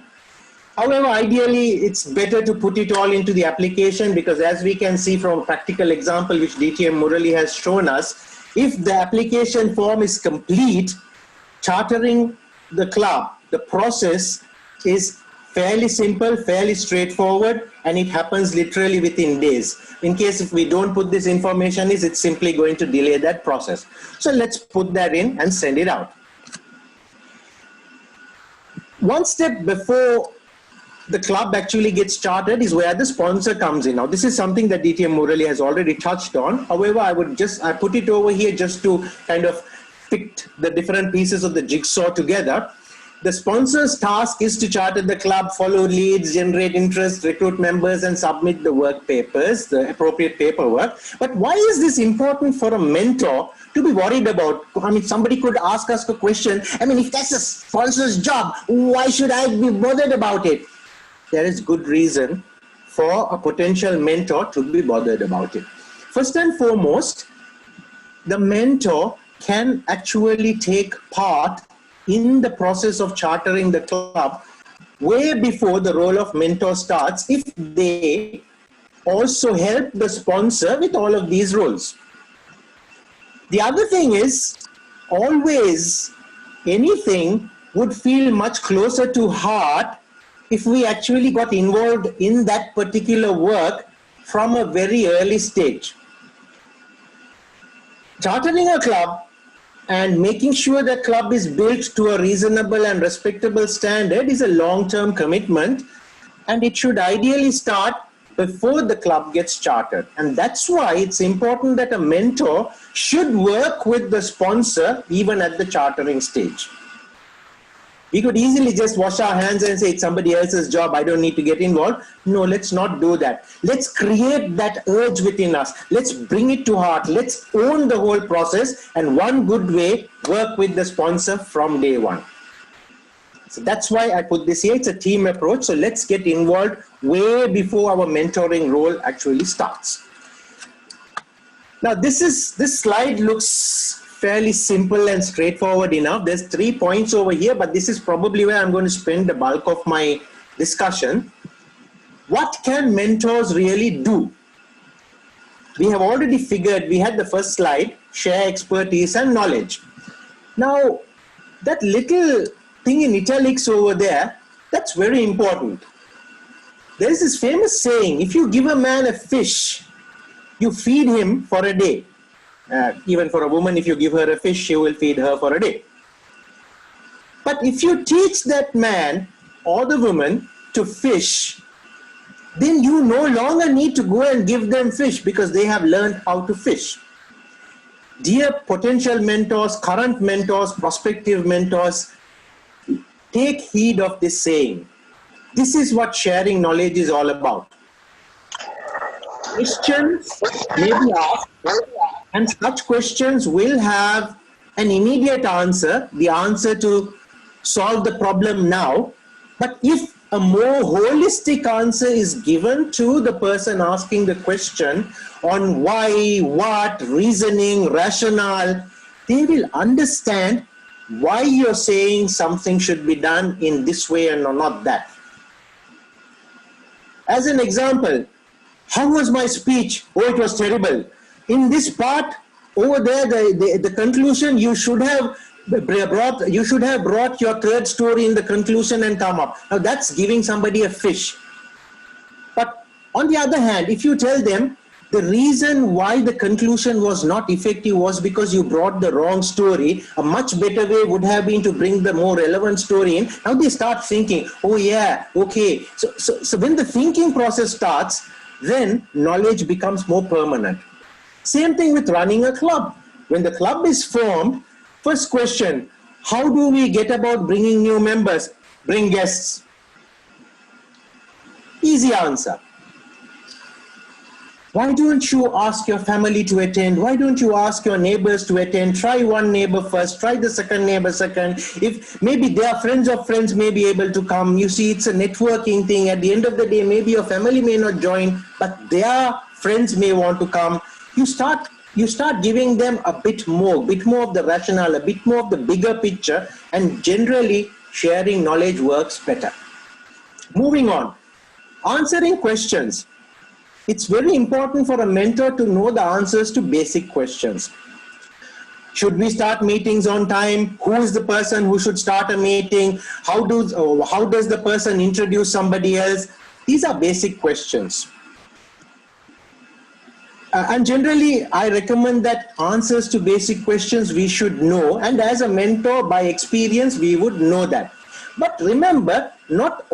However, ideally, it's better to put it all into the application because as we can see from a practical example which DTM Murali has shown us, if the application form is complete, chartering the club, the process is fairly simple, fairly straightforward, and it happens literally within days. In case if we don't put this information in, it's simply going to delay that process. So let's put that in and send it out. One step before the club actually gets chartered is where the sponsor comes in. Now, this is something that DTM Murali has already touched on. However, I put it over here just to kind of fit the different pieces of the jigsaw together. The sponsor's task is to charter the club, follow leads, generate interest, recruit members, and submit the work papers, the appropriate paperwork. But why is this important for a mentor to be worried about? I mean, somebody could ask us a question. I mean, if that's a sponsor's job, why should I be bothered about it? There is good reason for a potential mentor to be bothered about it. First and foremost, the mentor can actually take part in the process of chartering the club way before the role of mentor starts if they also help the sponsor with all of these roles. The other thing is, always anything would feel much closer to heart if we actually got involved in that particular work from a very early stage. Chartering a club and making sure that club is built to a reasonable and respectable standard is a long-term commitment, and it should ideally start before the club gets chartered. And that's why it's important that a mentor should work with the sponsor even at the chartering stage. We could easily just wash our hands and say it's somebody else's job, I don't need to get involved. No, let's not do that. Let's create that urge within us. Let's bring it to heart. Let's own the whole process, and one good way, work with the sponsor from day one. So that's why I put this here. It's a team approach. So let's get involved way before our mentoring role actually starts. Now this slide looks fairly simple and straightforward enough. There's 3 points over here, but this is probably where I'm going to spend the bulk of my discussion. What can mentors really do? We have already figured, we had the first slide, share expertise and knowledge. Now, that little thing in italics over there, that's very important. There is this famous saying, if you give a man a fish, you feed him for a day. Even for a woman, if you give her a fish, she will feed her for a day. But if you teach that man or the woman to fish, then you no longer need to go and give them fish because they have learned how to fish. Dear potential mentors, current mentors, prospective mentors, take heed of this saying. This is what sharing knowledge is all about. Questions may be asked, and such questions will have an immediate answer, the answer to solve the problem now. But if a more holistic answer is given to the person asking the question on why, what, reasoning, rationale, they will understand why you're saying something should be done in this way and not that. As an example, how was my speech? Oh, it was terrible. In this part over there, the conclusion, you should have brought your third story in the conclusion and come up. Now that's giving somebody a fish. But on the other hand, if you tell them the reason why the conclusion was not effective was because you brought the wrong story, a much better way would have been to bring the more relevant story in. Now they start thinking, oh yeah, okay. So when the thinking process starts, then knowledge becomes more permanent. Same thing with running a club. When the club is formed, first question, how do we get about bringing new members? Bring guests. Easy answer. Why don't you ask your family to attend? Why don't you ask your neighbors to attend? Try one neighbor first, try the second neighbor second. If maybe their friends of friends may be able to come. You see, it's a networking thing. At the end of the day, maybe your family may not join, but their friends may want to come. You start giving them a bit more of the rationale, a bit more of the bigger picture, and generally sharing knowledge works better. Moving on, answering questions. It's very important for a mentor to know the answers to basic questions. Should we start meetings on time? Who is the person who should start a meeting? How does the person introduce somebody else? These are basic questions. And generally, I recommend that answers to basic questions we should know. And as a mentor, by experience, we would know that. But remember, not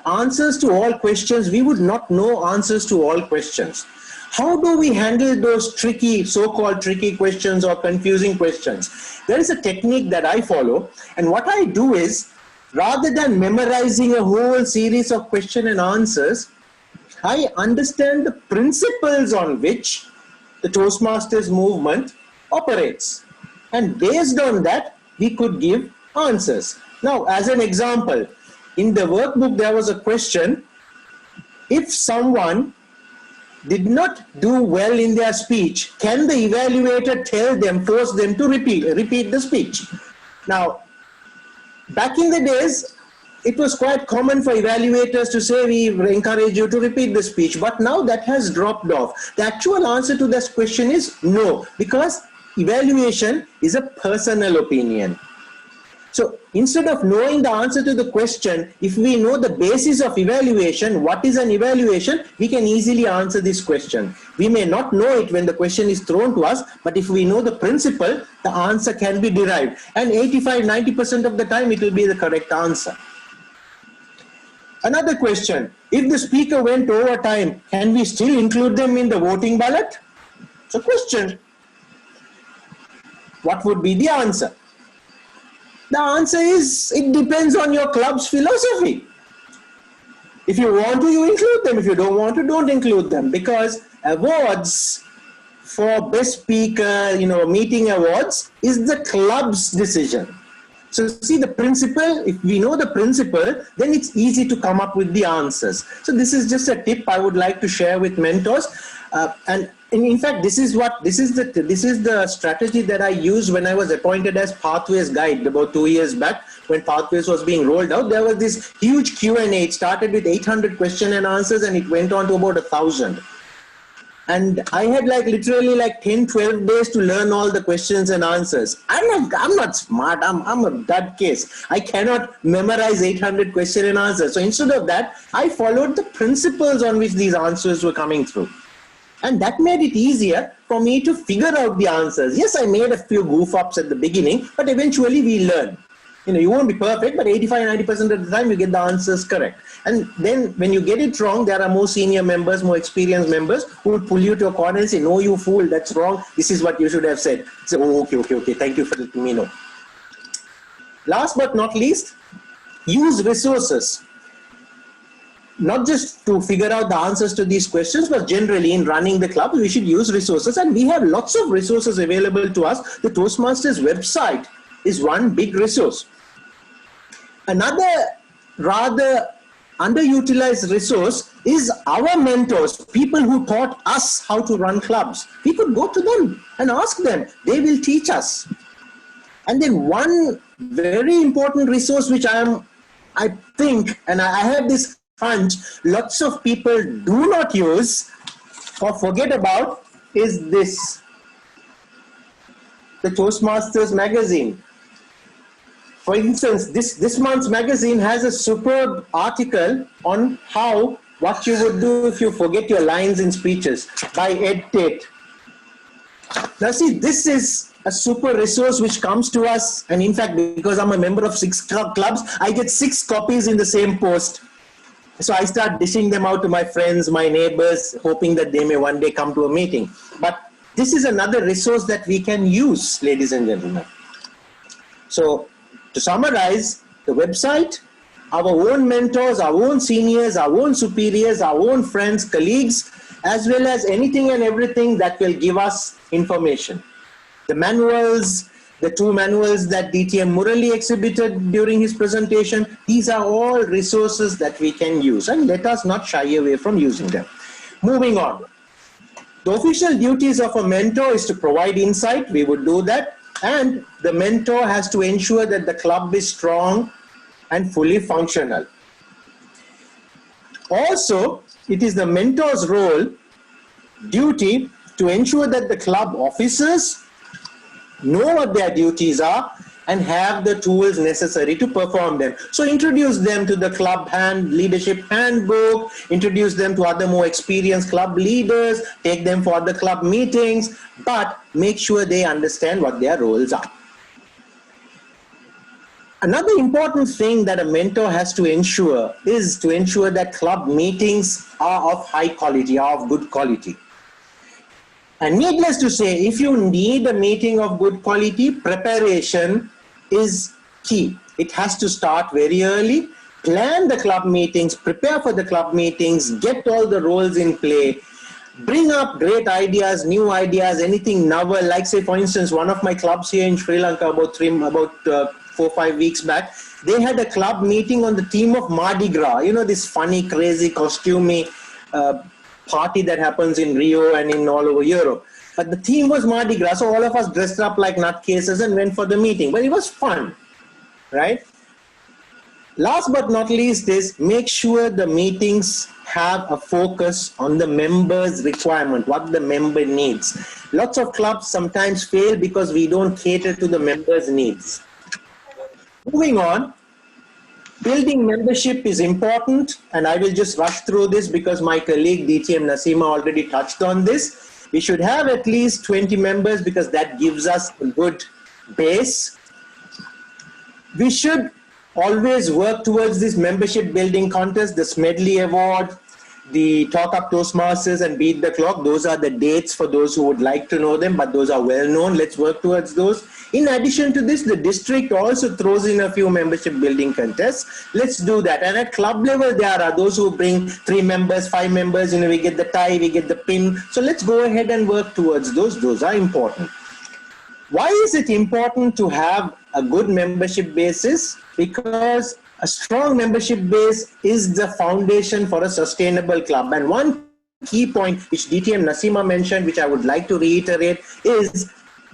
answers to all questions. We would not know answers to all questions. How do we handle those tricky, so-called tricky questions or confusing questions? There is a technique that I follow. And what I do is, rather than memorizing a whole series of question and answers, I understand the principles on which the Toastmasters movement operates. And based on that, we could give answers. Now, as an example, in the workbook, there was a question: if someone did not do well in their speech, can the evaluator force them to repeat the speech? Now, back in the days, it was quite common for evaluators to say, we encourage you to repeat the speech, but now that has dropped off. The actual answer to this question is no, because evaluation is a personal opinion. So instead of knowing the answer to the question, if we know the basis of evaluation, what is an evaluation, we can easily answer this question. We may not know it when the question is thrown to us, but if we know the principle, the answer can be derived. And 85–90% of the time, it will be the correct answer. Another question, if the speaker went over time, can we still include them in the voting ballot? It's a question. What would be the answer? The answer is, it depends on your club's philosophy. If you want to, you include them. If you don't want to, don't include them. Because awards for best speaker, meeting awards is the club's decision. So see the principle, if we know the principle, then it's easy to come up with the answers. So this is just a tip I would like to share with mentors. And in fact, this is the strategy that I used when I was appointed as Pathways Guide about 2 years back. When Pathways was being rolled out, there was this huge Q&A. It started with 800 question and answers, and it went on to about 1,000. And I had literally 10–12 days to learn all the questions and answers. I'm not smart. I'm a dud case. I cannot memorize 800 question and answers. So instead of that, I followed the principles on which these answers were coming through. And that made it easier for me to figure out the answers. Yes, I made a few goof ups at the beginning, but eventually we learn. You won't be perfect, but 85–90% of the time you get the answers correct. And then when you get it wrong, there are more senior members, more experienced members who will pull you to a corner and say, no, you fool, that's wrong. This is what you should have said. Say, oh, okay. Thank you for letting me know. Last but not least, use resources. not just to figure out the answers to these questions, but generally in running the club, we should use resources. And we have lots of resources available to us. The Toastmasters website is one big resource. Another rather underutilized resource is our mentors, people who taught us how to run clubs. We could go to them and ask them. They will teach us. And then one very important resource which I think, and I have this hunch, lots of people do not use or forget about is this, the Toastmasters magazine. For instance, this month's magazine has a superb article on what you would do if you forget your lines in speeches by Ed Tate. Now see, this is a super resource which comes to us, and in fact, because I'm a member of 6 clubs, I get 6 copies in the same post. So I start dishing them out to my friends, my neighbors, hoping that they may one day come to a meeting. But this is another resource that we can use, ladies and gentlemen. So to summarize, the website, our own mentors, our own seniors, our own superiors, our own friends, colleagues, as well as anything and everything that will give us information. The manuals, the 2 manuals that DTM Murali exhibited during his presentation, these are all resources that we can use, and let us not shy away from using them. Moving on. The official duties of a mentor is to provide insight. We would do that. And the mentor has to ensure that the club is strong and fully functional. Also, it is the mentor's duty to ensure that the club officers know what their duties are and have the tools necessary to perform them. So introduce them to the club leadership handbook, introduce them to other more experienced club leaders, take them for the club meetings, but make sure they understand what their roles are. Another important thing that a mentor has to ensure is to ensure that club meetings are of high quality, are of good quality. And needless to say, if you need a meeting of good quality, preparation is key. It has to start very early. Plan the club meetings, prepare for the club meetings, get all the roles in play, bring up great ideas, new ideas, anything novel. Like say, for instance, one of my clubs here in Sri Lanka about 4 or 5 weeks back, they had a club meeting on the theme of Mardi Gras. You know, this funny, crazy, costumey party that happens in Rio and in all over Europe. But the theme was Mardi Gras, so all of us dressed up like nutcases and went for the meeting. But it was fun, right? Last but not least is make sure the meetings have a focus on the member's requirement, what the member needs. Lots of clubs sometimes fail because we don't cater to the member's needs. Moving on. Building membership is important, and I will just rush through this because my colleague DTM Nasima already touched on this. We should have at least 20 members because that gives us a good base. We should always work towards this membership building contest, the Smedley Award, the Talk Up Toastmasters and Beat the Clock. Those are the dates for those who would like to know them, but those are well known. Let's work towards those. In addition to this, the district also throws in a few membership building contests. Let's do that. And at club level, there are those who bring 3 members, 5 members, we get the tie, we get the pin. So let's go ahead and work towards those. Those are important. Why is it important to have a good membership basis? Because a strong membership base is the foundation for a sustainable club. And one key point which DTM Nasima mentioned, which I would like to reiterate, is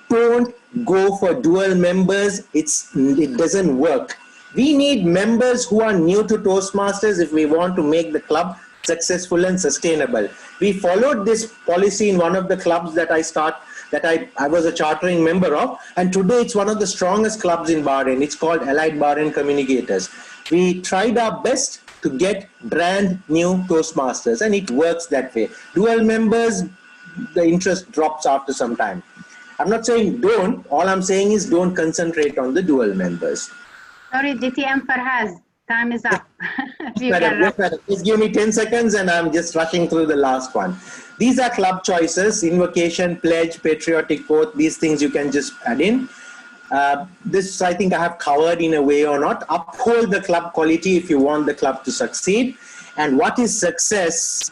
don't go for dual members. It doesn't work. We need members who are new to Toastmasters if we want to make the club successful and sustainable. We followed this policy in one of the clubs that I was a chartering member of, and today it's one of the strongest clubs in Bahrain. It's called Allied Bahrain Communicators. We tried our best to get brand new Toastmasters, and it works that way. Dual members, the interest drops after some time. I'm not saying don't. All I'm saying is don't concentrate on the dual members. Sorry, DTM Farhaz, time is up. Just give me 10 seconds and I'm just rushing through the last one. These are club choices: invocation, pledge, patriotic oath. These things you can just add in. This I think I have covered in a way or not. Uphold the club quality if you want the club to succeed. And what is success?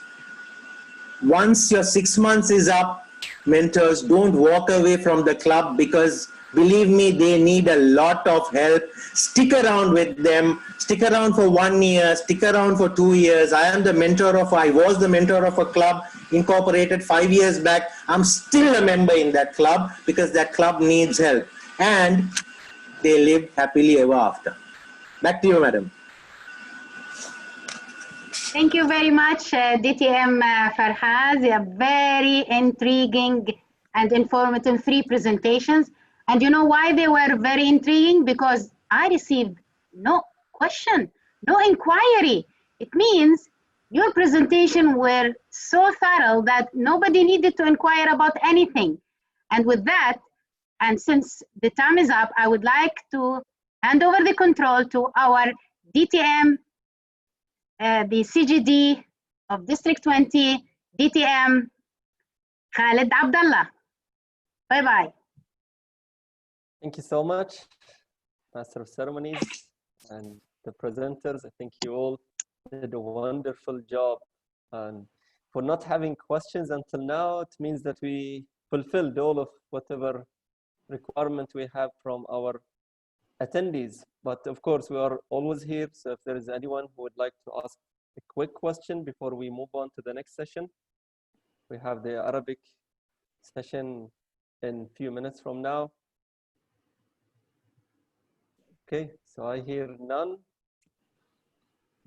Once your 6 months is up, mentors, don't walk away from the club, because believe me, they need a lot of help. Stick around with them. Stick around for 1 year. Stick around for 2 years. I was the mentor of a club incorporated 5 years back. I'm still a member in that club because that club needs help. And they live happily ever after. Back to you, madam. Thank you very much, DTM Farhaz. You have very intriguing and informative 3 presentations. And you know why they were very intriguing? Because I received no question, no inquiry. It means your presentation were so thorough that nobody needed to inquire about anything. And with that, and since the time is up, I would like to hand over the control to our DTM, the CGD of District 20, DTM Khalid Abdullah. Bye-bye. Thank you so much, Master of Ceremonies and the presenters. I think you all did a wonderful job. And for not having questions until now, it means that we fulfilled all of whatever requirement we have from our attendees. But of course, we are always here. So if there is anyone who would like to ask a quick question before we move on to the next session, we have the Arabic session in a few minutes from now. Okay, so I hear none.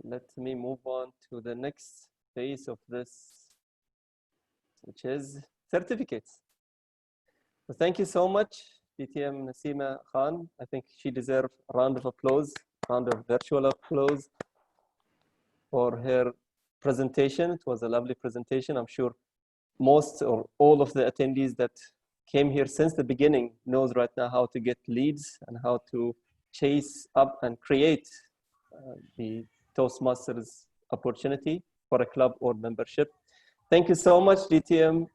Let me move on to the next phase of this, which is certificates. So thank you so much, DTM Nasima Khan. I think she deserves a round of applause, round of virtual applause for her presentation. It was a lovely presentation. I'm sure most or all of the attendees that came here since the beginning knows right now how to get leads and how to chase up and create the Toastmasters opportunity for a club or membership. Thank you so much, DTM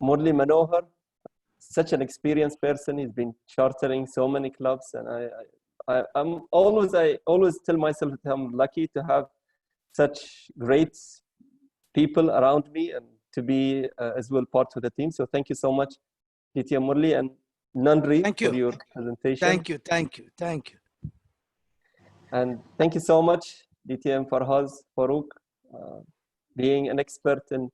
Murli Manohar. Such an experienced person. He's been chartering so many clubs, and I always tell myself that I'm lucky to have such great people around me and to be as well part of the team. So thank you so much, DTM Murli and Nandri, for your presentation. Thank you. And thank you so much, DTM Farhaz Farouk, being an expert in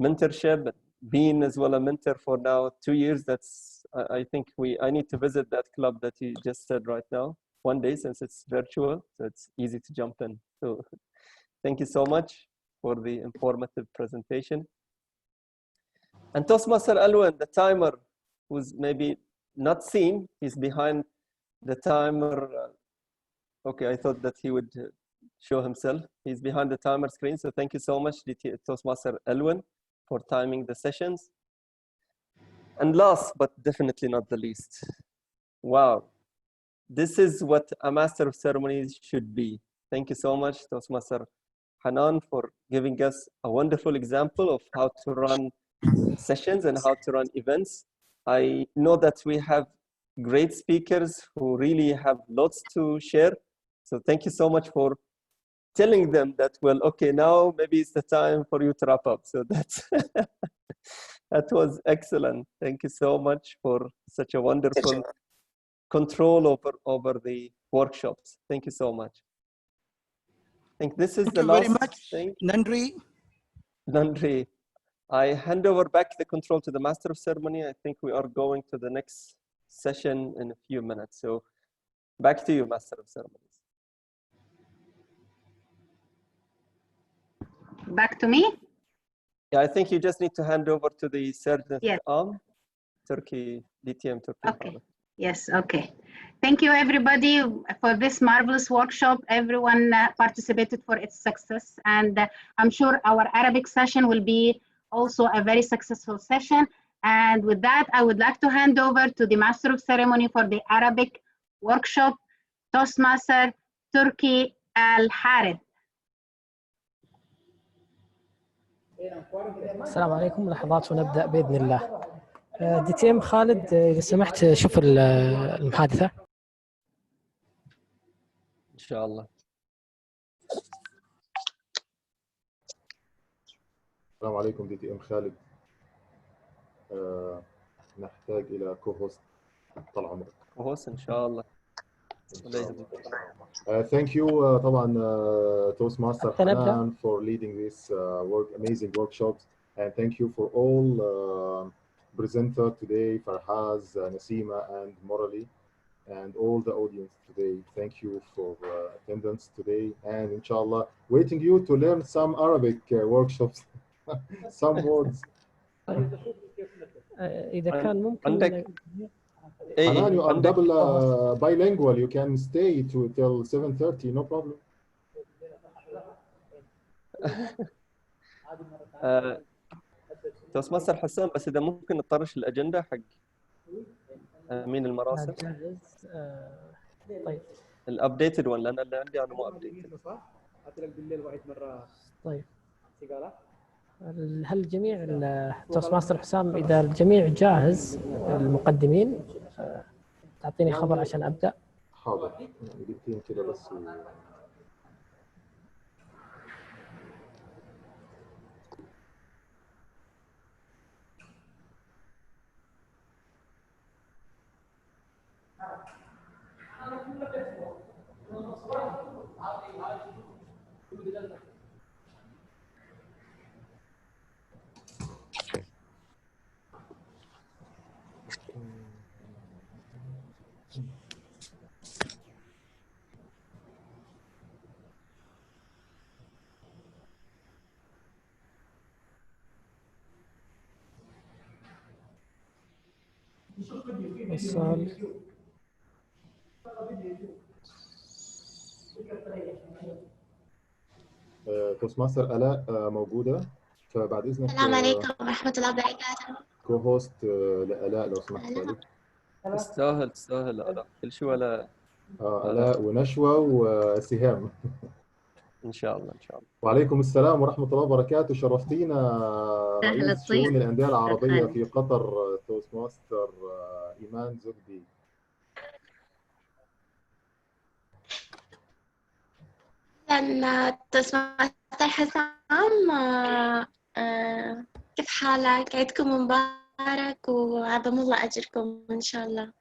mentorship, being as well a mentor for now 2 years. That's, I think I need to visit that club that you just said right now one day, since it's virtual, so it's easy to jump in. So thank you so much for the informative presentation. And Toastmaster Alwan, the timer, who's maybe not seen, he's behind the timer. Okay, I thought that he would show himself. He's behind the timer screen. So thank you so much, Toastmaster Alwan, for timing the sessions. And last, but definitely not the least, wow, this is what a Master of Ceremonies should be. Thank you so much, Toastmaster Hanan, for giving us a wonderful example of how to run sessions and how to run events. I know that we have great speakers who really have lots to share. So thank you so much for telling them that, well, okay, now maybe it's the time for you to wrap up. So that's that was excellent. Thank you so much for such a wonderful control over the workshops. Thank you so much. I think this is the last thing. Nandri. Nandri, I hand over back the control to the Master of Ceremony. I think we are going to the next session in a few minutes. So back to you, Master of Ceremonies. Back to me? Yeah, I think you just need to hand over to the Sergeant Arm, Turkey, DTM Turkey. Okay. Yes, okay. Thank you, everybody, for this marvelous workshop. Everyone participated for its success. And I'm sure our Arabic session will be also a very successful session. And with that, I would like to hand over to the Master of Ceremony for the Arabic workshop, Toastmaster Turkey Al-Harith. السلام عليكم. لحظات ونبدأ بإذن الله. DTM خالد إذا سمحت شوف المحادثة. إن شاء الله. السلام عليكم دي تي ام خالد. نحتاج الى كوهوست. طال عمرك. كوهوست ان شاء الله. Thank you طبعا Toastmaster حتى نبدأ. Hanan for leading this amazing workshops, and thank you for all presenter today, Farhaz, Nasima, and Morali, and all the audience today. Thank you for attendance today, and inshallah waiting you to learn some Arabic workshops, some words. إذا كان ممكن عندك Hanan, you are عندك double bilingual. You can stay till 7:30, no problem. توستماستر حسام، بس اذا ممكن نطرش الاجنده حق مين المراسم جاهز. طيب الابديتد ولا انا اللي عندي انا مو ابديتد؟ طيب هل جميع توستماستر حسام إذا الجميع جاهز المقدمين تعطيني خبر عشان أبدأ؟ حاضر، دقيقتين كده بس. وصل. توستماستر آلاء موجودة، فبعد إذنك السلام عليكم ورحمة الله وبركاته. كو هوست لآلاء لو سمحت. تستاهل آلاء كل شيء ولا آلاء ونشوى وسهام. ان شاء الله ان شاء الله. وعليكم السلام ورحمة الله وبركاته. شرفتينا رئيس شؤون الأندية العربية في قطر توستماستر إيمان زهدي. توستماستر حسام، كيف حالك؟ عيدكم مبارك وعظم الله أجركم إن شاء الله.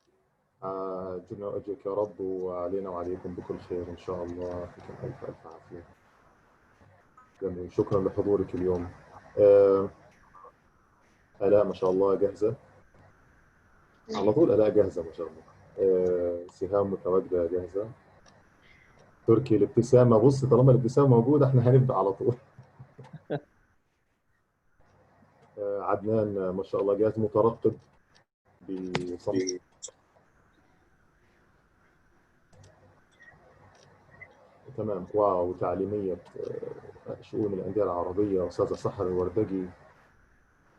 أجرنا وأجرك يا رب، وعلينا وعليكم بكل خير إن شاء الله. فيكم ألف ألف عافية. جميل، شكرا لحضورك اليوم. آلاء ما شاء الله جاهزة على طول. آلاء جاهزة ما شاء الله. سهام متواجدة جاهزة. تركي الابتسامة، بص طالما الابتسامة موجودة احنا هنبدأ على طول. عدنان ما شاء الله جاهز مترقب بصمت. تمام. واو، تعليمية شؤون الأندية العربية أستاذة سحر الوردجي،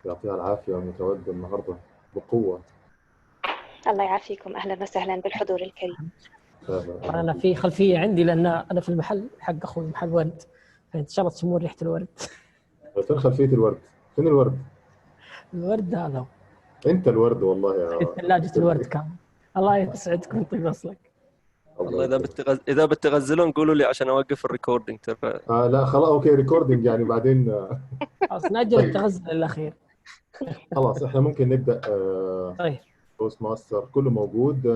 يعطيها العافية، متواجدة النهاردة بقوة. الله يعافيكم، أهلا وسهلا بالحضور الكريم. أنا في خلفية عندي لأن أنا في المحل حق أخوي، محل ورد، فإن شاء الله تشمون ريحة الورد. فين خلفية الورد؟ فين الورد؟ الورد هذا. أنت الورد والله يا ثلاجة الورد كامل. الله يسعدكم طيب أصلك. والله اذا بتغزلون قولوا لي عشان اوقف الريكوردينج ترى. لا خلاص اوكي ريكوردينج يعني بعدين خلاص نأجل التغزل للأخير. خلاص احنا ممكن نبدأ. طيب توست ماستر كله موجود.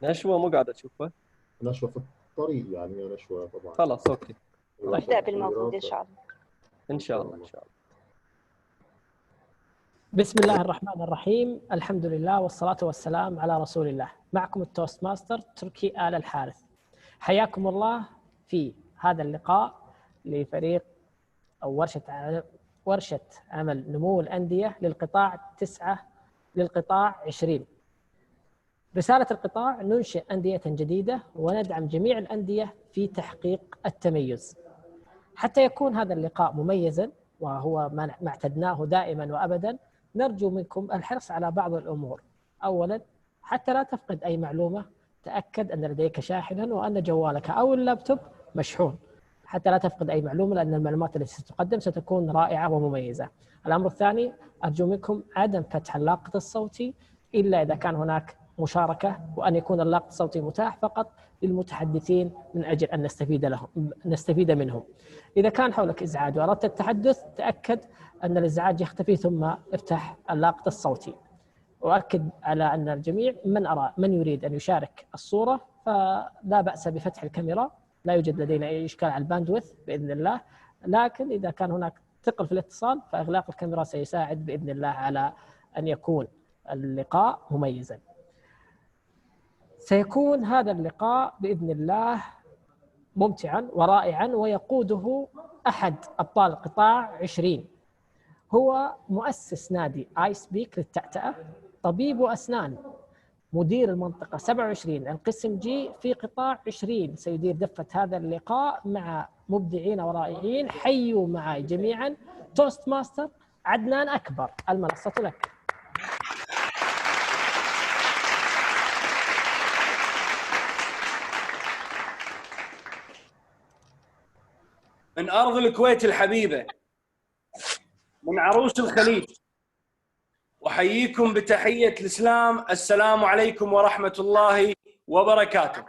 نشوى مو قاعدة تشوفها. نشوى في الطريق يعني. نشوى طبعا خلاص اوكي. نبدأ بالموجود إن شاء الله. إن شاء الله إن شاء الله. بسم الله الرحمن الرحيم، الحمد لله والصلاة والسلام على رسول الله. معكم التوست ماستر تركي آل الحارث. حياكم الله في هذا اللقاء لفريق أو ورشة عمل نمو الأندية للقطاع 9 للقطاع 20. رسالة القطاع: ننشئ أندية جديدة وندعم جميع الأندية في تحقيق التميز. حتى يكون هذا اللقاء مميزا وهو ما اعتدناه دائما وأبدا، نرجو منكم الحرص على بعض الأمور. أولا، حتى لا تفقد أي معلومة تأكد أن لديك شاحنا وأن جوالك أو اللابتوب مشحون، حتى لا تفقد أي معلومة، لأن المعلومات التي ستقدم ستكون رائعة ومميزة. الأمر الثاني، أرجو منكم عدم فتح اللاقط الصوتي إلا إذا كان هناك مشاركة، وأن يكون اللقط الصوتي متاح فقط للمتحدثين من أجل أن نستفيد منهم. إذا كان حولك إزعاج وأردت التحدث، تأكد أن الإزعاج يختفي ثم افتح اللقط الصوتي. وأكد على أن الجميع من يريد أن يشارك الصورة فلا بأس بفتح الكاميرا، لا يوجد لدينا أي إشكال على الباندويث بإذن الله. لكن إذا كان هناك ثقل في الاتصال فإغلاق الكاميرا سيساعد بإذن الله على أن يكون اللقاء مميزا. سيكون هذا اللقاء بإذن الله ممتعا ورائعا، ويقوده أحد أبطال القطاع 20، هو مؤسس نادي آي سبيك للتأتأة، طبيب أسنان، مدير المنطقة 27 القسم جي في قطاع 20. سيدير دفة هذا اللقاء مع مبدعين ورائعين. حيوا معي جميعا توست ماستر عدنان أكبر، المنصة لك. من أرض الكويت الحبيبة، من عروس الخليج، وحييكم بتحية الإسلام، السلام عليكم ورحمة الله وبركاته.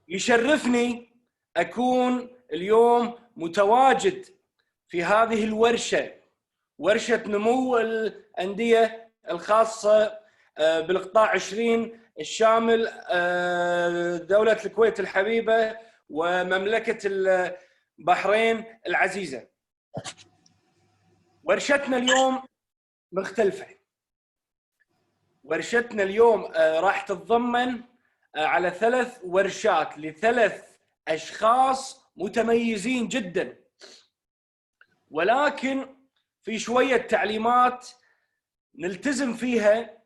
يشرفني أكون اليوم متواجد في هذه الورشة، ورشة نمو الأندية الخاصة بالقطاع 20 الشامل دولة الكويت الحبيبة ومملكة البحرين العزيزة. ورشتنا اليوم مختلفة. ورشتنا اليوم راح تتضمن على 3 ورشات ل3 أشخاص متميزين جدا، ولكن في شوية تعليمات نلتزم فيها